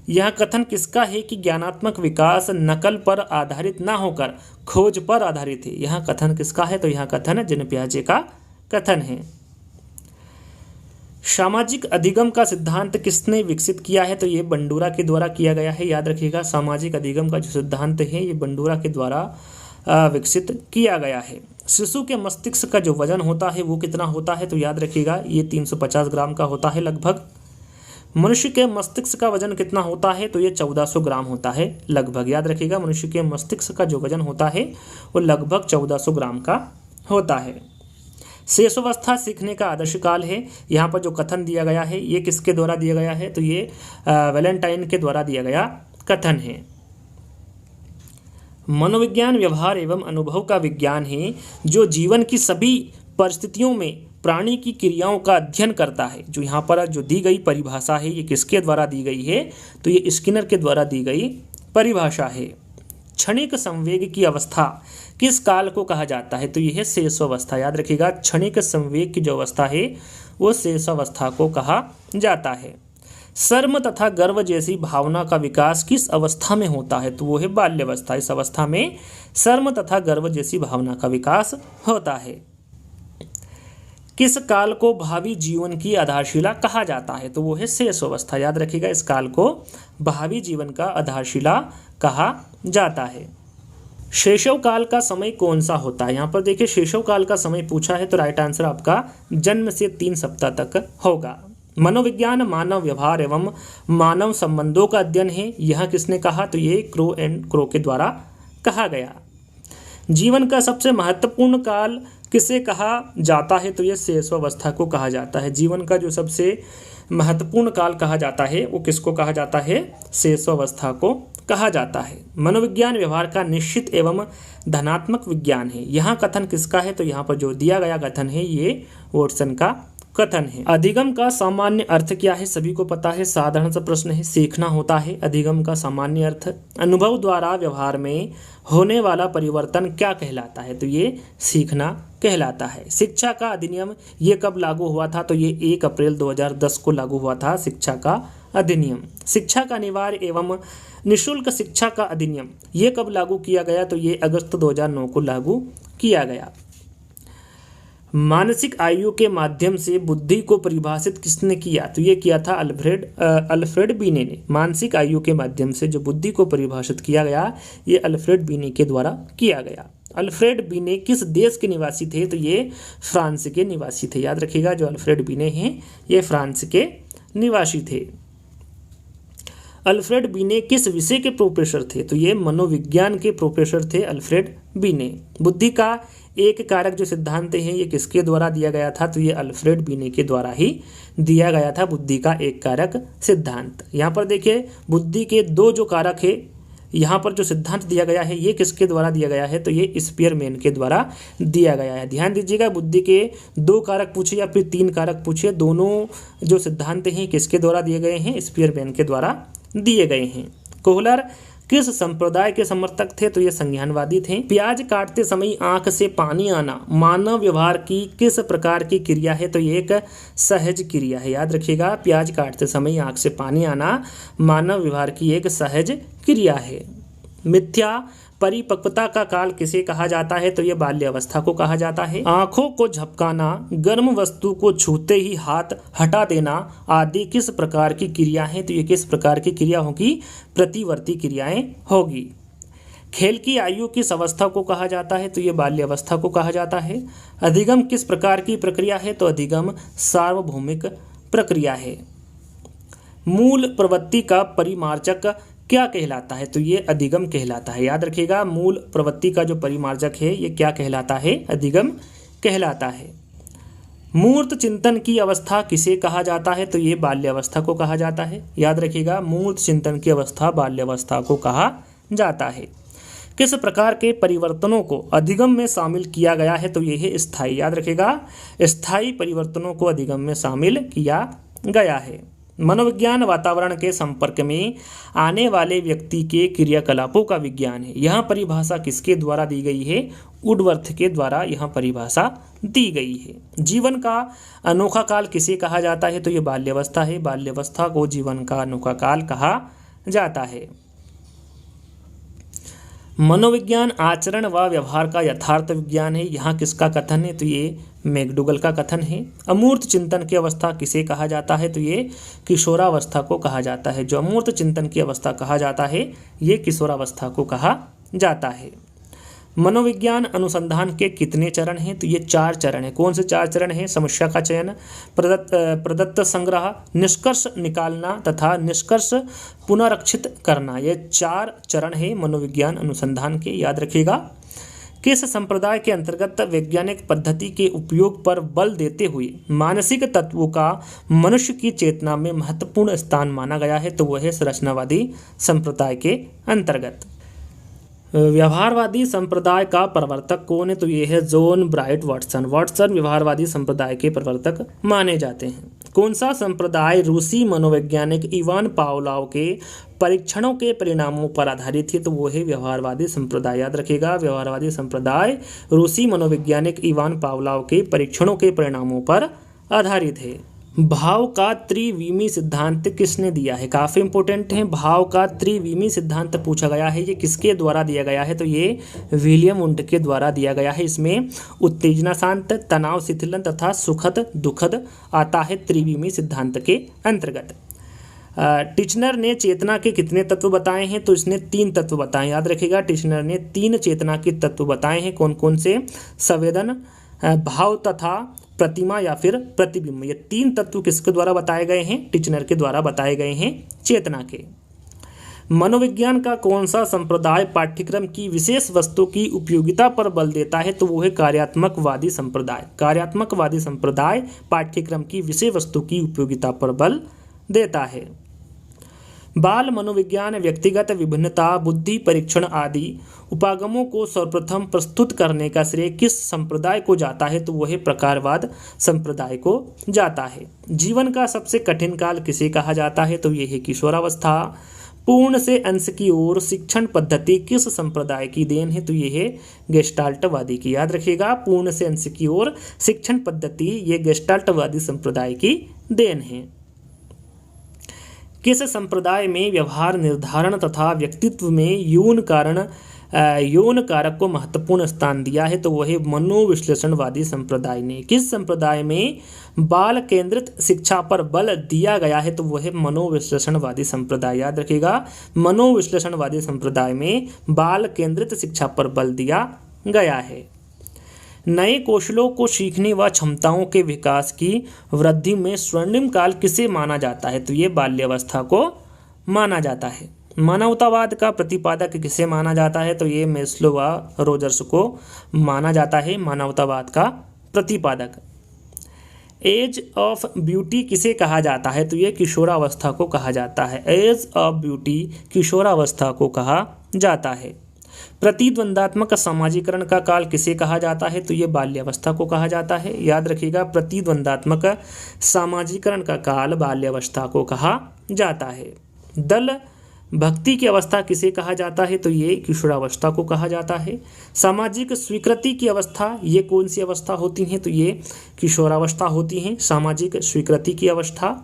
यह कथन किसका है कि ज्ञानात्मक विकास नकल पर आधारित ना होकर खोज पर आधारित है? यह कथन किसका है? तो यह कथन जिन पियाजे का कथन है। सामाजिक अधिगम का सिद्धांत किसने विकसित किया है? तो ये बंडूरा के द्वारा किया गया है। याद रखिएगा, सामाजिक अधिगम का जो सिद्धांत है ये बंडूरा के द्वारा विकसित किया गया है। शिशु के मस्तिष्क का जो वजन होता है वो कितना होता है? तो याद रखिएगा, ये 350 ग्राम का होता है लगभग। मनुष्य के मस्तिष्क का वजन कितना होता है? तो ये 1400 ग्राम होता है लगभग। याद रखिएगा, मनुष्य के मस्तिष्क का जो वजन होता है वो लगभग 1400 ग्राम का होता है। शैशवावस्था सीखने का आदर्श काल है। यहाँ पर जो कथन दिया गया है ये किसके द्वारा दिया गया है? तो ये वैलेंटाइन के द्वारा दिया गया कथन है। मनोविज्ञान व्यवहार एवं अनुभव का विज्ञान है जो जीवन की सभी परिस्थितियों में प्राणी की क्रियाओं का अध्ययन करता है। जो यहाँ पर जो दी गई परिभाषा है ये किसके द्वारा दी गई है, तो ये स्किनर के द्वारा दी गई परिभाषा है। क्षणिक संवेग की अवस्था किस काल को कहा जाता है, तो यह है शेषावस्था। याद रखिएगा, क्षणिक संवेग की जो अवस्था है वो शेषावस्था को कहा जाता है। शर्म तथा गर्व जैसी भावना का विकास किस अवस्था में होता है, तो वो है बाल्यावस्था। इस अवस्था में शर्म तथा गर्व जैसी भावना का विकास होता है। किस काल को भावी जीवन की आधारशिला कहा जाता है, तो वो है शेषावस्था। याद रखिएगा, इस काल को भावी जीवन का आधारशिला कहा जाता है। शैशव काल का समय कौन सा होता है, यहाँ पर देखिए शैशव काल का समय पूछा है तो राइट आंसर आपका जन्म से 3 सप्ताह तक होगा। मनोविज्ञान मानव व्यवहार एवं मानव संबंधों का अध्ययन है, यह किसने कहा, तो ये क्रो एंड क्रो के द्वारा कहा गया। जीवन का सबसे महत्वपूर्ण काल किसे कहा जाता है, तो ये शेषावस्था को कहा जाता है। जीवन का जो सबसे महत्वपूर्ण काल कहा जाता है वो किसको कहा जाता है, शेषावस्था को कहा जाता है। मनोविज्ञान व्यवहार का निश्चित एवं धनात्मक विज्ञान है, यहाँ कथन किसका है, तो यहाँ पर जो दिया गया कथन है ये वॉटसन का कथन है। अधिगम का सामान्य अर्थ क्या है, सभी को पता है, साधारण सा प्रश्न है, सीखना होता है। अधिगम का सामान्य अर्थ अनुभव द्वारा व्यवहार में होने वाला परिवर्तन क्या कहलाता है, तो ये सीखना कहलाता है। शिक्षा का अधिनियम ये कब लागू हुआ था, तो ये 1 अप्रैल 2010 को लागू हुआ था शिक्षा का अधिनियम। शिक्षा का अनिवार्य एवं निःशुल्क शिक्षा का अधिनियम ये कब लागू किया गया, तो ये अगस्त 2009 को लागू किया गया। मानसिक आयु के माध्यम से बुद्धि को परिभाषित किसने किया, तो ये किया था अल्फ्रेड बीने ने। मानसिक आयु के माध्यम से जो बुद्धि को परिभाषित किया गया ये अल्फ्रेड बीने के द्वारा किया गया। अल्फ्रेड बीने किस देश के निवासी थे, तो ये फ्रांस के निवासी थे। याद रखिएगा, जो अल्फ्रेड बीने हैं ये फ्रांस के निवासी थे। अल्फ्रेड बीने किस विषय के प्रोफेसर थे, तो ये मनोविज्ञान के प्रोफेसर थे अल्फ्रेड बीने। बुद्धि का एक कारक जो सिद्धांत है ये किसके द्वारा दिया गया था, तो ये अल्फ्रेड बीने के द्वारा ही दिया गया था बुद्धि का एक कारक सिद्धांत। यहाँ पर देखिए बुद्धि के 2 जो कारक है, यहाँ पर जो सिद्धांत दिया गया है ये किसके द्वारा दिया गया है, तो ये स्पीयरमैन के द्वारा दिया गया है। ध्यान दीजिएगा, बुद्धि के 2 कारक पूछे या फिर 3 कारक पूछे, दोनों जो सिद्धांत हैं किसके द्वारा दिए गए हैं, स्पीयरमैन के द्वारा दिए गए हैं। कोहलर किस संप्रदाय के समर्थक थे, तो ये संज्ञानवादी थे। प्याज काटते समय आंख से पानी आना मानव व्यवहार की किस प्रकार की क्रिया है, तो ये एक सहज क्रिया है। याद रखिएगा, प्याज काटते समय आंख से पानी आना मानव व्यवहार की एक सहज क्रिया है। मिथ्या परिपक्वता का काल किसे कहा जाता है, तो ये बाल्यावस्था को कहा जाता है। आंखों को झपकाना, गर्म वस्तु को छूते ही हाथ हटा देना आदि किस प्रकार की क्रिया है, तो ये किस प्रकार की क्रिया होगी, प्रतिवर्ती क्रियाएं होगी। खेल की आयु किस अवस्था को कहा जाता है, तो ये बाल्यावस्था को कहा जाता है। अधिगम किस प्रकार की प्रक्रिया है, तो अधिगम सार्वभौमिक प्रक्रिया है। मूल प्रवृत्ति का परिमार्जक क्या कहलाता है, तो ये अधिगम कहलाता है। याद रखिएगा, मूल प्रवृत्ति का जो परिमार्जक है ये क्या कहलाता है, अधिगम कहलाता है। मूर्त चिंतन की अवस्था किसे कहा जाता है, तो ये बाल्यावस्था को कहा जाता है। याद रखिएगा, मूर्त चिंतन की अवस्था बाल्यावस्था को कहा जाता है। किस प्रकार के परिवर्तनों को अधिगम में शामिल किया गया है, तो ये है स्थायी। याद रखिएगा, स्थायी परिवर्तनों को अधिगम में शामिल किया गया है। मनोविज्ञान वातावरण के संपर्क में आने वाले व्यक्ति के क्रियाकलापों का विज्ञान है। यह परिभाषा किसके द्वारा दी गई है, वुडवर्थ के द्वारा यह परिभाषा दी गई है। जीवन का अनोखा काल किसे कहा जाता है, तो ये बाल्यावस्था है। बाल्यावस्था को जीवन का अनोखा काल कहा जाता है। मनोविज्ञान आचरण व व्यवहार का यथार्थ विज्ञान है, यहाँ किसका कथन है, तो ये मैकडूगल का कथन है। अमूर्त चिंतन की अवस्था किसे कहा जाता है, तो ये किशोरावस्था को कहा जाता है। जो अमूर्त चिंतन की अवस्था कहा जाता है ये किशोरावस्था को कहा जाता है। मनोविज्ञान अनुसंधान के कितने चरण हैं, तो ये 4 चरण हैं। कौन से 4 चरण हैं, समस्या का चयन, प्रदत्त संग्रह, निष्कर्ष निकालना तथा निष्कर्ष पुनरीक्षित करना। ये 4 चरण हैं मनोविज्ञान अनुसंधान के। याद रखिएगा, किस संप्रदाय के अंतर्गत वैज्ञानिक पद्धति के उपयोग पर बल देते हुए मानसिक तत्वों का मनुष्य की चेतना में महत्वपूर्ण स्थान माना गया है, तो वह है संरचनावादी संप्रदाय के अंतर्गत। व्यवहारवादी संप्रदाय का प्रवर्तक कौन है? तो ये है जॉन ब्राइट वाटसन। वाटसन व्यवहारवादी संप्रदाय के प्रवर्तक माने जाते हैं। कौन सा संप्रदाय रूसी मनोवैज्ञानिक इवान पावलोव के परीक्षणों के परिणामों पर आधारित है? तो वो है व्यवहारवादी संप्रदाय। याद रखिएगा, व्यवहारवादी संप्रदाय रूसी मनोवैज्ञानिक इवान पावलोव के परीक्षणों के परिणामों पर आधारित है। भाव का त्रिविमी सिद्धांत किसने दिया है? काफ़ी इंपॉर्टेंट है। भाव का त्रिविमी सिद्धांत पूछा गया है, ये किसके द्वारा दिया गया है? तो ये विलियम वुंट के द्वारा दिया गया है। इसमें उत्तेजना शांत, तनाव शिथिलन तथा सुखद दुखद आता है त्रिविमी सिद्धांत के अंतर्गत। टिचनर ने चेतना के कितने तत्व बताए हैं? तो इसने 3 तत्व बताए। याद रखिएगा, टिचनर ने 3 चेतना के तत्व बताए हैं। कौन कौन से? संवेदन, भाव तथा प्रतिमा या फिर प्रतिबिंब। ये 3 तत्व किसके द्वारा बताए गए हैं? टिचनर के द्वारा बताए गए हैं चेतना के। मनोविज्ञान का कौन सा संप्रदाय पाठ्यक्रम की विशेष वस्तु की उपयोगिता पर बल देता है? तो वो है कार्यात्मकवादी संप्रदाय। कार्यात्मकवादी संप्रदाय पाठ्यक्रम की विषय वस्तु की उपयोगिता पर बल देता है। बाल मनोविज्ञान व्यक्तिगत विभिन्नता, बुद्धि परीक्षण आदि उपागमों को सर्वप्रथम प्रस्तुत करने का श्रेय किस संप्रदाय को जाता है? तो वह है प्रकारवाद संप्रदाय को जाता है। जीवन का सबसे कठिन काल किसे कहा जाता है? तो यह है किशोरावस्था। पूर्ण से अंश की ओर शिक्षण पद्धति किस संप्रदाय की देन है? तो यह है गेस्टाल्टवादी की। याद रखिएगा, पूर्ण से अंश की ओर शिक्षण पद्धति ये गेस्टाल्टवादी संप्रदाय की देन है। किस संप्रदाय में व्यवहार निर्धारण तथा व्यक्तित्व में यौन कारक को महत्वपूर्ण स्थान दिया है? तो वह मनोविश्लेषणवादी संप्रदाय ने। किस संप्रदाय में बाल केंद्रित शिक्षा पर बल दिया गया है? तो वह मनोविश्लेषणवादी संप्रदाय। याद रखिएगा, मनोविश्लेषणवादी संप्रदाय में बाल केंद्रित शिक्षा पर बल दिया गया है। नए कौशलों को सीखने व क्षमताओं के विकास की वृद्धि में स्वर्णिम काल किसे माना जाता है? तो ये बाल्यावस्था को माना जाता है। मानवतावाद का प्रतिपादक किसे माना जाता है? तो ये मेस्लो व रोजर्स को माना जाता है मानवतावाद का प्रतिपादक। एज ऑफ ब्यूटी किसे कहा जाता है? तो ये किशोरावस्था को कहा जाता है। एज ऑफ ब्यूटी किशोरावस्था को कहा जाता है। प्रतिद्वंदात्मक समाजीकरण का काल किसे कहा जाता है? तो ये बाल्यावस्था को कहा जाता है। याद रखिएगा, प्रतिद्वंदात्मक समाजीकरण का काल बाल्यावस्था को कहा जाता है। दल भक्ति की अवस्था किसे कहा जाता है? तो ये किशोरावस्था को कहा जाता है। सामाजिक स्वीकृति की अवस्था ये कौन सी अवस्था होती हैं? तो ये किशोरावस्था होती हैं, सामाजिक स्वीकृति की अवस्था।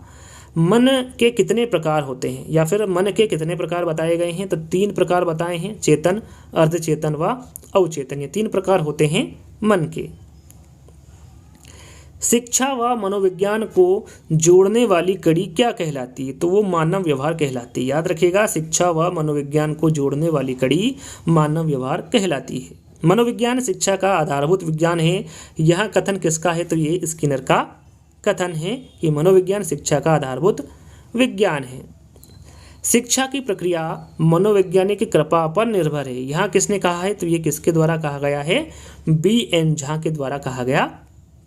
मन के कितने प्रकार होते हैं, या फिर मन के कितने प्रकार बताए गए हैं? तो 3 प्रकार बताए हैं, चेतन, अर्धचेतन व अवचेतन। ये 3 प्रकार होते हैं मन के। शिक्षा व मनोविज्ञान को जोड़ने वाली कड़ी क्या कहलाती है? तो वो मानव व्यवहार कहलाती है। याद रखिएगा, शिक्षा व मनोविज्ञान को जोड़ने वाली कड़ी मानव व्यवहार कहलाती है। मनोविज्ञान शिक्षा का आधारभूत विज्ञान है, यह कथन किसका है? तो ये स्किनर का कथन है कि मनोविज्ञान शिक्षा का आधारभूत विज्ञान है। शिक्षा की प्रक्रिया मनोवैज्ञानिक की कृपा पर निर्भर है, यहाँ किसने कहा है? तो ये किसके द्वारा कहा गया है? B.N. झा के द्वारा कहा गया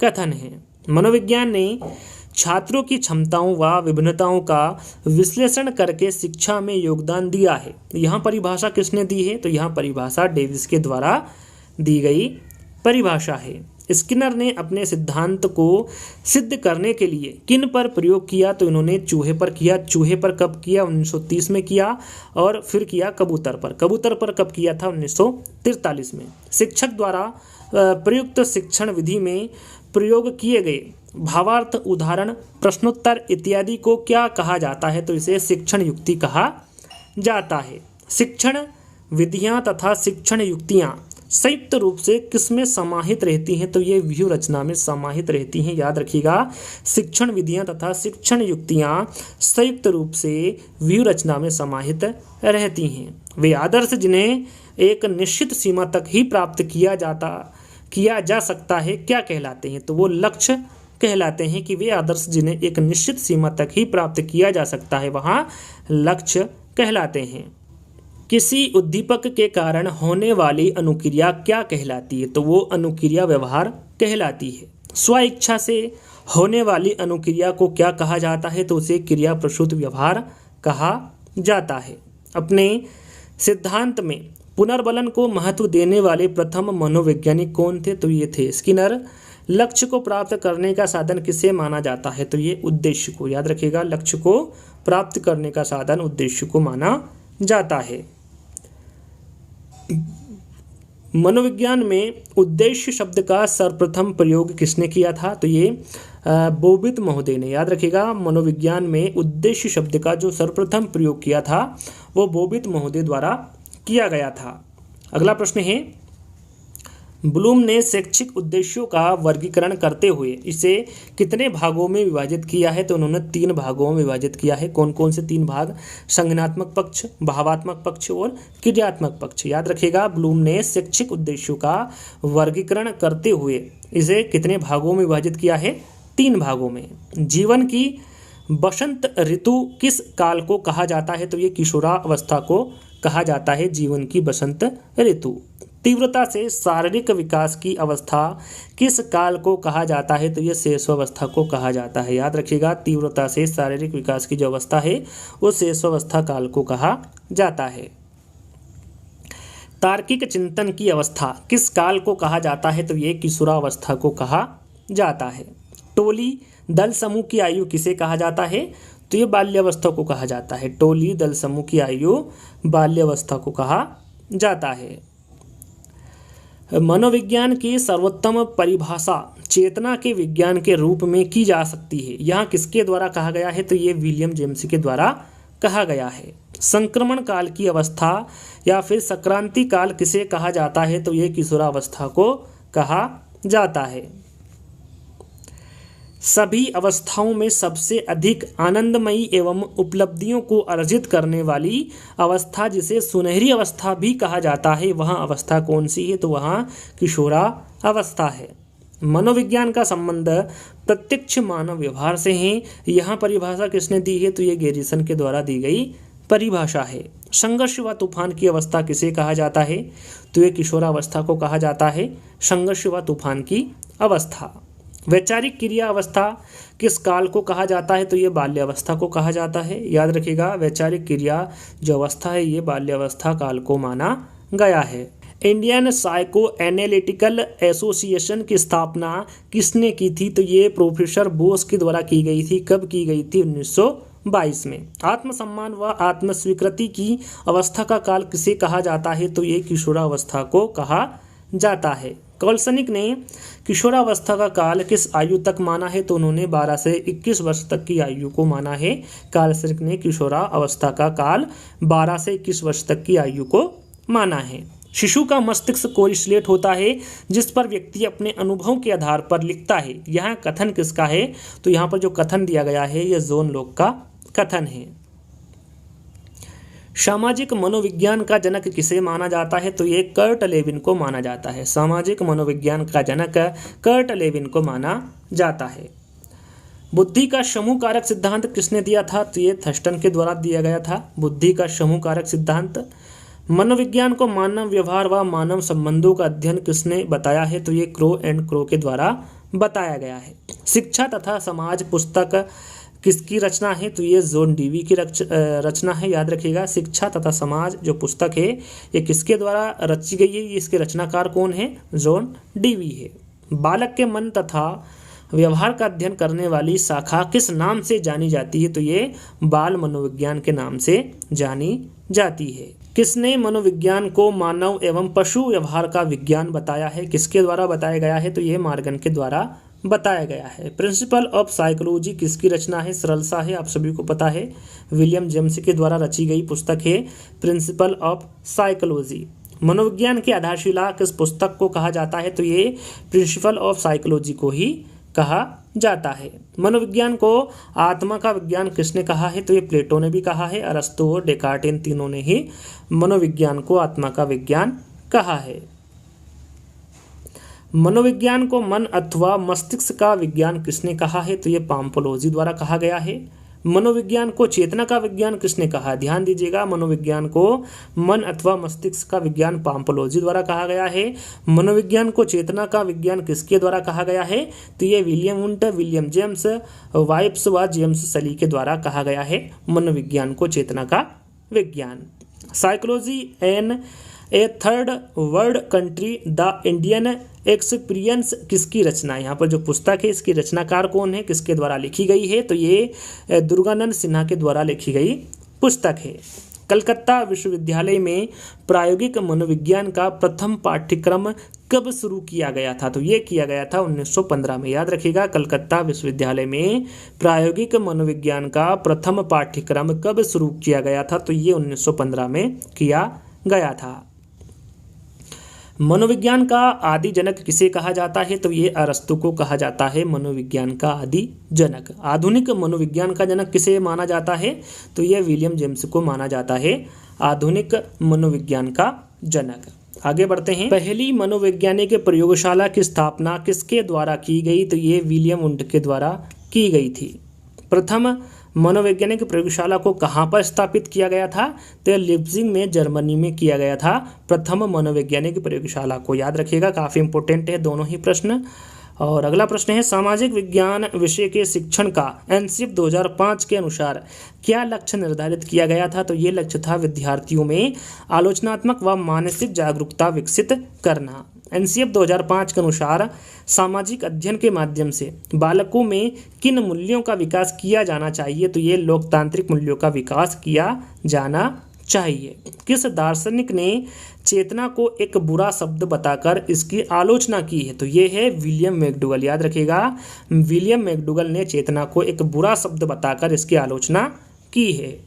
कथन है। मनोविज्ञान ने छात्रों की क्षमताओं व विभिन्नताओं का विश्लेषण करके शिक्षा में योगदान दिया है। यहाँ परिभाषा किसने दी है? तो यहाँ परिभाषा डेविस के द्वारा दी गई परिभाषा है। स्किनर ने अपने सिद्धांत को सिद्ध करने के लिए किन पर प्रयोग किया? तो इन्होंने चूहे पर किया। चूहे पर कब किया? 1930 में किया। और फिर किया कबूतर पर। कबूतर पर कब किया था? 1943 में। शिक्षक द्वारा प्रयुक्त शिक्षण विधि में प्रयोग किए गए भावार्थ, उदाहरण, प्रश्नोत्तर इत्यादि को क्या कहा जाता है? तो इसे शिक्षण युक्ति कहा जाता है। शिक्षण विधियां तथा शिक्षण युक्तियां संयुक्त रूप से किसमें समाहित रहती हैं? तो ये व्यूह रचना में समाहित रहती हैं। याद रखिएगा, शिक्षण विधियां तथा शिक्षण युक्तियां संयुक्त रूप से व्यूह रचना में समाहित रहती हैं। वे आदर्श जिन्हें एक निश्चित सीमा तक ही प्राप्त किया जा सकता है क्या कहलाते हैं? तो वो लक्ष्य कहलाते हैं कि वे आदर्श जिन्हें एक निश्चित सीमा तक ही प्राप्त किया जा सकता है वहाँ लक्ष्य कहलाते हैं। किसी उद्दीपक के कारण होने वाली अनुक्रिया क्या कहलाती है? तो वो अनुक्रिया व्यवहार कहलाती है। स्व इच्छा से होने वाली अनुक्रिया को क्या कहा जाता है? तो उसे क्रिया प्रसूत व्यवहार कहा जाता है। अपने सिद्धांत में पुनर्बलन को महत्व देने वाले प्रथम मनोवैज्ञानिक कौन थे? तो ये थे स्किनर। लक्ष्य को प्राप्त करने का साधन किसे माना जाता है? तो ये उद्देश्य को। याद रखिएगा, लक्ष्य को प्राप्त करने का साधन उद्देश्य को माना जाता है। मनोविज्ञान में उद्देश्य शब्द का सर्वप्रथम प्रयोग किसने किया था? तो ये बोबित महोदय ने। याद रखिएगा, मनोविज्ञान में उद्देश्य शब्द का जो सर्वप्रथम प्रयोग किया था वो बोबित महोदय द्वारा किया गया था। अगला प्रश्न है, ब्लूम ने शैक्षिक उद्देश्यों का वर्गीकरण करते हुए इसे कितने भागों में विभाजित किया है? तो उन्होंने 3 भागों में विभाजित किया है। कौन कौन से 3 भाग? संज्ञानात्मक पक्ष, भावात्मक पक्ष और क्रियात्मक पक्ष। याद रखिएगा, ब्लूम ने शैक्षिक उद्देश्यों का वर्गीकरण करते हुए इसे कितने भागों में विभाजित किया है? 3 भागों में। जीवन की बसंत ऋतु किस काल को कहा जाता है? तो ये किशोरावस्था को कहा जाता है जीवन की बसंत ऋतु। तीव्रता से शारीरिक विकास की अवस्था किस काल को कहा जाता है? तो यह शैशवावस्था को कहा जाता है। याद रखिएगा, तीव्रता से शारीरिक विकास की जो अवस्था है वो शैशवावस्था काल को कहा जाता है। तार्किक चिंतन की अवस्था किस काल को कहा जाता है? तो ये किशोरावस्था को कहा जाता है। टोली दल समूह की आयु किसे कहा जाता है? तो ये बाल्यावस्था को कहा जाता है। टोली दल समूह की आयु बाल्यावस्था को कहा जाता है। मनोविज्ञान की सर्वोत्तम परिभाषा चेतना के विज्ञान के रूप में की जा सकती है, यहाँ किसके द्वारा कहा गया है? तो ये विलियम जेम्स के द्वारा कहा गया है। संक्रमण काल की अवस्था या फिर संक्रांति काल किसे कहा जाता है? तो ये किशोरावस्था को कहा जाता है। सभी अवस्थाओं में सबसे अधिक आनंदमयी एवं उपलब्धियों को अर्जित करने वाली अवस्था जिसे सुनहरी अवस्था भी कहा जाता है, वह अवस्था कौन सी है? तो वह किशोरावस्था है। मनोविज्ञान का संबंध प्रत्यक्ष मानव व्यवहार से है, यहाँ परिभाषा किसने दी है? तो ये गैरिसन के द्वारा दी गई परिभाषा है। संघर्ष व तूफान की अवस्था किसे कहा जाता है? तो ये किशोरावस्था को कहा जाता है, संघर्ष व तूफान की अवस्था। वैचारिक क्रिया अवस्था किस काल को कहा जाता है? तो ये बाल्यावस्था को कहा जाता है। याद रखिएगा, वैचारिक क्रिया जो अवस्था है ये बाल्यावस्था काल को माना गया है। इंडियन साइको एनालिटिकल एसोसिएशन की स्थापना किसने की थी? तो ये प्रोफेसर बोस के द्वारा की गई थी। कब की गई थी? 1922 में। आत्मसम्मान व आत्मस्वीकृति की अवस्था का काल किसे कहा जाता है? तो ये किशोरावस्था को कहा जाता है। कॉल्सनिक ने किशोरावस्था का काल किस आयु तक माना है? तो उन्होंने 12 से 21 वर्ष तक की आयु को माना है। कॉल्सनिक ने किशोरावस्था का काल 12 से 21 वर्ष तक की आयु को माना है। शिशु का मस्तिष्क कोरिलेट होता है जिस पर व्यक्ति अपने अनुभव के आधार पर लिखता है, यहाँ कथन किसका है? तो यहाँ पर जो कथन दिया गया है यह जॉन लॉक का कथन है। सामाजिक मनोविज्ञान का जनक किसे माना जाता है? तो ये कर्ट लेविन को माना जाता है। सामाजिक मनोविज्ञान का जनक कर्ट लेविन को माना जाता है। बुद्धि का समूह कारक सिद्धांत किसने दिया था? तो ये थर्स्टन के द्वारा दिया गया था। बुद्धि का समूह कारक सिद्धांत। मनोविज्ञान को मानव व्यवहार व मानव संबंधों का अध्ययन किसने बताया है? तो ये क्रो एंड क्रो के द्वारा बताया गया है। शिक्षा तथा समाज पुस्तक किसकी रचना है? तो ये जॉन डीवी की रचना है। याद रखिएगा, शिक्षा तथा समाज जो पुस्तक है ये किसके द्वारा रची गई है? इसके रचनाकार कौन है? जॉन डीवी है। बालक के मन तथा व्यवहार का अध्ययन करने वाली शाखा किस नाम से जानी जाती है? तो ये बाल मनोविज्ञान के नाम से जानी जाती है। किसने मनोविज्ञान को मानव एवं पशु व्यवहार का विज्ञान बताया है? किसके द्वारा बताया गया है? तो ये मॉर्गन के द्वारा बताया गया है। प्रिंसिपल ऑफ साइकोलॉजी किसकी रचना है? सरल सा है, आप सभी को पता है, विलियम जेम्स के द्वारा रची गई पुस्तक है प्रिंसिपल ऑफ साइकोलॉजी। मनोविज्ञान की आधारशिला किस पुस्तक को कहा जाता है? तो ये प्रिंसिपल ऑफ साइकोलॉजी को ही कहा जाता है। मनोविज्ञान को आत्मा का विज्ञान किसने कहा है? तो ये प्लेटो ने भी कहा है। अरस्तु और डेकार्ट इन तीनों ने ही मनोविज्ञान को आत्मा का विज्ञान कहा है। मनोविज्ञान को मन अथवा मस्तिष्क का विज्ञान किसने कहा है? तो ये पाम्पोलोजी द्वारा कहा गया है। मनोविज्ञान को चेतना का विज्ञान किसने कहा? ध्यान दीजिएगा, मनोविज्ञान को मन अथवा मस्तिष्क का विज्ञान पाम्पोलोजी द्वारा कहा गया है। मनोविज्ञान को चेतना का विज्ञान किसके द्वारा कहा गया है? तो ये William Wundt, William James, wipes व जेम्स सली के द्वारा कहा गया है मनोविज्ञान को चेतना का विज्ञान। Psychology in a third world country the Indian experience किसकी रचना है। यहाँ पर जो पुस्तक है इसकी रचनाकार कौन है, किसके द्वारा लिखी गई है, तो ये दुर्गानंद सिन्हा के द्वारा लिखी गई पुस्तक है। कलकत्ता विश्वविद्यालय में प्रायोगिक मनोविज्ञान का प्रथम पाठ्यक्रम कब शुरू किया गया था, तो ये किया गया था 1915 में। याद रखिएगा, कलकत्ता विश्वविद्यालय में प्रायोगिक मनोविज्ञान का प्रथम पाठ्यक्रम कब शुरू किया गया था, तो ये 1915 में किया गया था। मनोविज्ञान का आदि जनक किसे कहा जाता है, तो ये अरस्तु को कहा जाता है मनोविज्ञान का आदि जनक। आधुनिक मनोविज्ञान का जनक किसे माना जाता है, तो ये विलियम जेम्स को माना जाता है आधुनिक मनोविज्ञान का जनक। आगे बढ़ते हैं। पहली मनोवैज्ञानिक प्रयोगशाला की स्थापना किसके द्वारा की गई, तो ये विलियम वुंड के द्वारा की गई थी। प्रथम मनोवैज्ञानिक प्रयोगशाला को कहाँ पर स्थापित किया गया था, तो लिप्जिग में जर्मनी में किया गया था प्रथम मनोवैज्ञानिक प्रयोगशाला को। याद रखिएगा, काफ़ी इंपॉर्टेंट है दोनों ही प्रश्न। और अगला प्रश्न है, सामाजिक विज्ञान विषय के शिक्षण का एनसीईआरटी 2005 के अनुसार क्या लक्ष्य निर्धारित किया गया था, तो ये लक्ष्य था विद्यार्थियों में आलोचनात्मक व मानसिक जागरूकता विकसित करना। एनसीईआरटी 2005 के अनुसार सामाजिक अध्ययन के माध्यम से बालकों में किन मूल्यों का विकास किया जाना चाहिए, तो ये लोकतांत्रिक मूल्यों का विकास किया जाना चाहिए। किस दार्शनिक ने चेतना को एक बुरा शब्द बताकर इसकी आलोचना की है, तो ये है विलियम मैकडूगल। याद रखिएगा, विलियम मैकडूगल ने चेतना को एक बुरा शब्द बताकर इसकी आलोचना की है।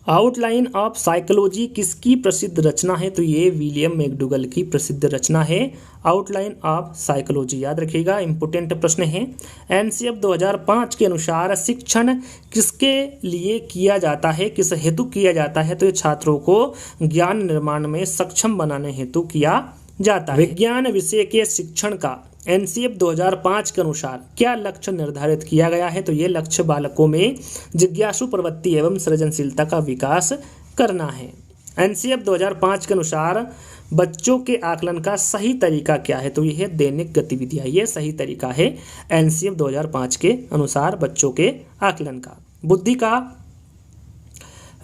आउटलाइन ऑफ साइकोलॉजी किसकी प्रसिद्ध रचना है, तो ये विलियम मैकडूगल की प्रसिद्ध रचना है आउटलाइन ऑफ साइकोलॉजी। याद रखिएगा, इंपोर्टेंट प्रश्न है। एनसीईआरटी 2005 के अनुसार शिक्षण किसके लिए किया जाता है, किस हेतु किया जाता है, तो ये छात्रों को ज्ञान निर्माण में सक्षम बनाने हेतु किया जाता है। विज्ञान विषय के शिक्षण का एनसीईआरटी 2005 के अनुसार क्या लक्ष्य निर्धारित किया गया है, तो ये लक्ष्य बालकों में जिज्ञासु प्रवृत्ति एवं सृजनशीलता का विकास करना है। एनसीईआरटी 2005 के अनुसार बच्चों के आकलन का सही तरीका क्या है, तो यह है दैनिक गतिविधियां। ये सही तरीका है एनसीईआरटी 2005 के अनुसार बच्चों के आकलन का। बुद्धि का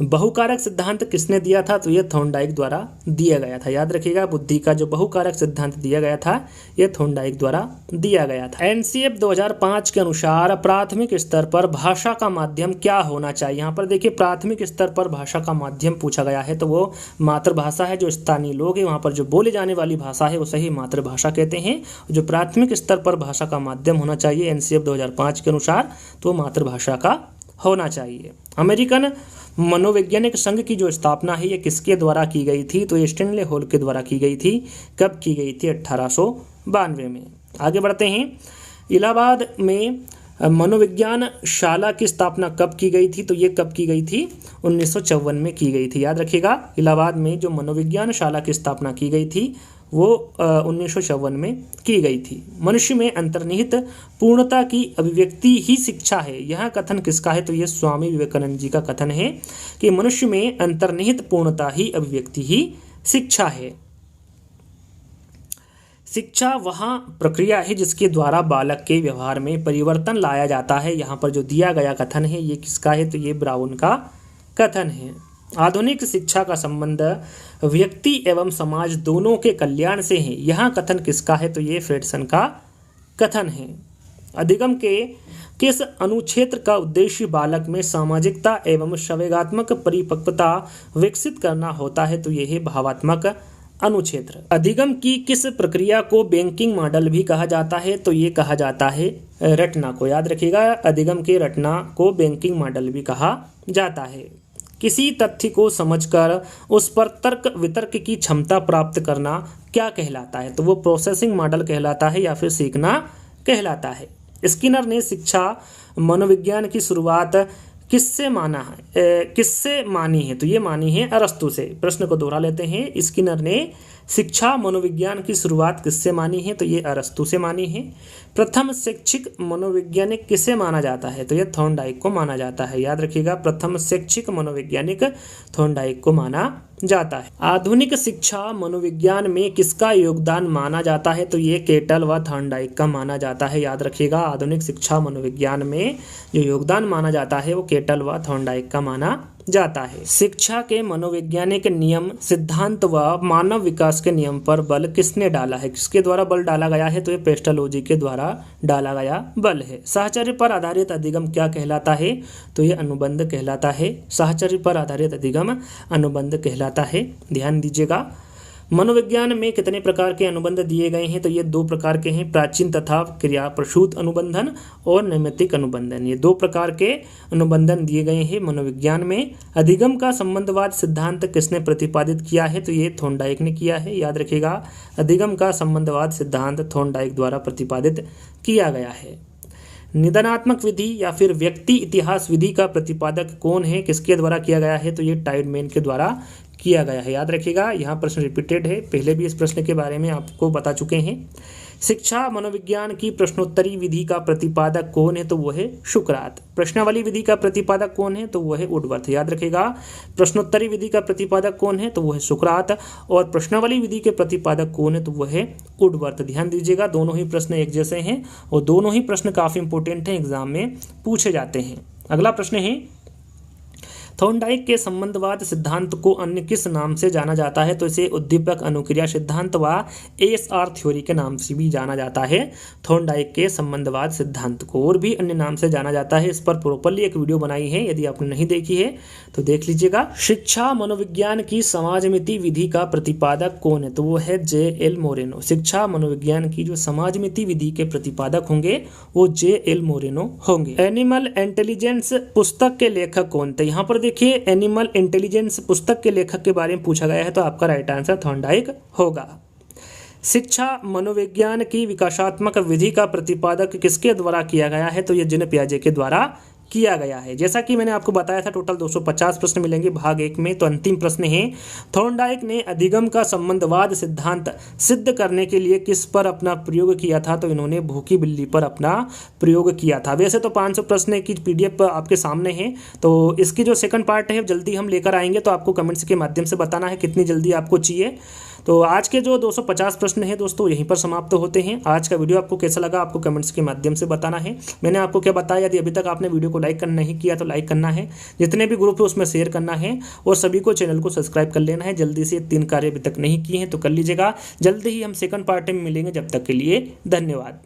बहुकारक सिद्धांत किसने दिया था, तो यह थॉर्नडाइक द्वारा दिया गया था। याद रखिएगा, बुद्धि का जो बहुकारक सिद्धांत दिया गया था यह थॉर्नडाइक द्वारा दिया गया था। एनसीईआरटी 2005 के अनुसार प्राथमिक स्तर पर भाषा का माध्यम क्या होना चाहिए। यहाँ पर देखिए, प्राथमिक स्तर पर भाषा का माध्यम पूछा गया है, तो वो मातृभाषा है। जो स्थानीय लोग हैं वहाँ पर जो बोले जाने वाली भाषा है उसे ही मातृभाषा कहते हैं। जो प्राथमिक स्तर पर भाषा का माध्यम होना चाहिए एनसीईआरटी 2005 के अनुसार, तो मातृभाषा का होना चाहिए। अमेरिकन मनोवैज्ञानिक संघ की जो स्थापना है ये किसके द्वारा की गई थी, तो ये स्टैनले हॉल के द्वारा की गई थी। कब की गई थी, 1892 में। आगे बढ़ते हैं। इलाहाबाद में मनोविज्ञान शाला की स्थापना कब की गई थी, तो ये कब की गई थी, 1954 में की गई थी। याद रखिएगा, इलाहाबाद में जो मनोविज्ञान शाला की स्थापना की गई थी वो 1954 में की गई थी। मनुष्य में अंतर्निहित पूर्णता की अभिव्यक्ति ही शिक्षा है, यह कथन किसका है, तो ये स्वामी विवेकानंद जी का कथन है कि मनुष्य में अंतर्निहित पूर्णता ही अभिव्यक्ति ही शिक्षा है। शिक्षा वह प्रक्रिया है जिसके द्वारा बालक के व्यवहार में परिवर्तन लाया जाता है। यहाँ पर जो दिया गया कथन है ये किसका है, तो ये ब्राउन का कथन है। आधुनिक शिक्षा का संबंध व्यक्ति एवं समाज दोनों के कल्याण से है, यह कथन किसका है, तो ये फ्रेडसन का कथन है। अधिगम के किस अनुक्षेत्र का उद्देश्य बालक में सामाजिकता एवं संवेगात्मक परिपक्वता विकसित करना होता है, तो यह है भावात्मक अनुक्षेत्र। अधिगम की किस प्रक्रिया को बैंकिंग मॉडल भी कहा जाता है, तो ये कहा जाता है रटना को। याद रखिएगा, अधिगम के रटना को बैंकिंग मॉडल भी कहा जाता है। किसी तथ्य को समझकर उस पर तर्क वितर्क की क्षमता प्राप्त करना क्या कहलाता है, तो वो प्रोसेसिंग मॉडल कहलाता है या फिर सीखना कहलाता है। स्किनर ने शिक्षा मनोविज्ञान की शुरुआत किससे मानी है, तो ये मानी है अरस्तु से। प्रश्न को दोहरा लेते हैं। स्किनर ने शिक्षा मनोविज्ञान की शुरुआत किससे मानी है, तो ये अरस्तु से मानी है। प्रथम शैक्षिक मनोवैज्ञानिक किसे माना जाता है, तो ये थॉर्नडाइक को माना जाता है। याद रखिएगा, प्रथम शैक्षिक मनोवैज्ञानिक थॉर्नडाइक को माना जाता है। आधुनिक शिक्षा मनोविज्ञान में किसका योगदान माना जाता है, तो ये केटल व थॉर्नडाइक का माना जाता है। याद रखिएगा, आधुनिक शिक्षा मनोविज्ञान में जो योगदान माना जाता है वो केटल व थॉर्नडाइक का माना जाता है। शिक्षा के मनोवैज्ञानिक नियम, सिद्धांत व मानव विकास के नियम पर बल किसने डाला है? किसके द्वारा बल डाला गया है? तो ये पेस्टोलॉजी के द्वारा डाला गया बल है। साहचर्य पर आधारित अधिगम क्या कहलाता है? तो ये अनुबंध कहलाता है। साहचर्य पर आधारित अधिगम अनुबंध कहलाता है, ध्यान दीजिएगा। मनोविज्ञान में कितने प्रकार के अनुबंध दिए गए हैं? तो ये 2 प्रकार के हैं, प्राचीन तथा क्रिया प्रसूत अनुबंधन और नैमित्तिक अनुबंधन। ये 2 प्रकार के अनुबंधन दिए गए हैं मनोविज्ञान में। अधिगम का संबंधवाद सिद्धांत किसने प्रतिपादित किया है? तो ये थॉर्नडाइक ने किया है, याद रखिएगा। अधिगम का संबंधवाद सिद्धांत थॉर्नडाइक द्वारा प्रतिपादित किया गया है। निदानात्मक विधि या फिर व्यक्ति इतिहास विधि का प्रतिपादक कौन है? किसके द्वारा किया गया है? तो ये टाइडमैन के द्वारा किया गया है, याद रखिएगा। यहाँ प्रश्न रिपीटेड है, पहले भी इस प्रश्न के बारे में आपको बता चुके हैं। शिक्षा मनोविज्ञान की प्रश्नोत्तरी विधि का प्रतिपादक कौन है? तो वो है शुक्रात। प्रश्नावली विधि का प्रतिपादक कौन है? तो वो है वुडवर्थ, याद रखिएगा। प्रश्नोत्तरी विधि का प्रतिपादक कौन है? तो वो है शुक्रात। और प्रश्नावली विधि के प्रतिपादक कौन है? तो वो है वुडवर्थ। ध्यान दीजिएगा, दोनों ही प्रश्न एक जैसे हैं और दोनों ही प्रश्न काफी इंपॉर्टेंट हैं, एग्जाम में पूछे जाते हैं। अगला प्रश्न है, थॉर्नडाइक के संबंधवाद सिद्धांत को अन्य किस नाम से जाना जाता है? तो इसे उद्दीपक अनुक्रिया सिद्धांत व एएसआर थ्योरी के नाम से भी जाना जाता है। थॉर्नडाइक के संबंधवाद सिद्धांत को और भी अन्य नाम से जाना जाता है। इस पर प्रॉपर्ली एक वीडियो बनाई है, यदि आपने नहीं देखी है तो देख लीजिएगा। शिक्षा मनोविज्ञान की समाजमिति विधि का प्रतिपादक कौन है? तो वो है जे.एल. मोरेनो। शिक्षा मनोविज्ञान की जो समाजमिति विधि के प्रतिपादक होंगे वो जे.एल. मोरेनो होंगे। एनिमल इंटेलिजेंस पुस्तक के लेखक कौन थे? यहाँ पर देखिए, एनिमल इंटेलिजेंस पुस्तक के लेखक के बारे में पूछा गया है, तो आपका राइट आंसर थॉर्नडाइक होगा। शिक्षा मनोविज्ञान की विकासात्मक विधि का प्रतिपादक किसके द्वारा किया गया है? तो ये जीन पियाजे के द्वारा किया गया है। जैसा कि मैंने आपको बताया था, टोटल 250 प्रश्न मिलेंगे भाग 1 में। तो अंतिम प्रश्न है, थॉर्नडाइक ने अधिगम का संबंधवाद सिद्धांत सिद्ध करने के लिए किस पर अपना प्रयोग किया था? तो इन्होंने भूखी बिल्ली पर अपना प्रयोग किया था। वैसे तो 500 प्रश्न की PDF आपके सामने है, तो इसकी जो सेकंड पार्ट है जल्दी हम लेकर आएंगे, तो आपको कमेंट्स के माध्यम से बताना है कितनी जल्दी आपको चाहिए। तो आज के जो 250 प्रश्न हैं दोस्तों यहीं पर समाप्त होते हैं। आज का वीडियो आपको कैसा लगा आपको कमेंट्स के माध्यम से बताना है। मैंने आपको क्या बताया, यदि अभी तक आपने वीडियो को लाइक करना नहीं किया तो लाइक करना है, जितने भी ग्रुप है उसमें शेयर करना है और सभी को चैनल को सब्सक्राइब कर लेना है। जल्दी से 3 कार्य अभी तक नहीं किए हैं तो कर लीजिएगा। जल्दी ही हम सेकंड पार्ट में मिलेंगे, जब तक के लिए धन्यवाद।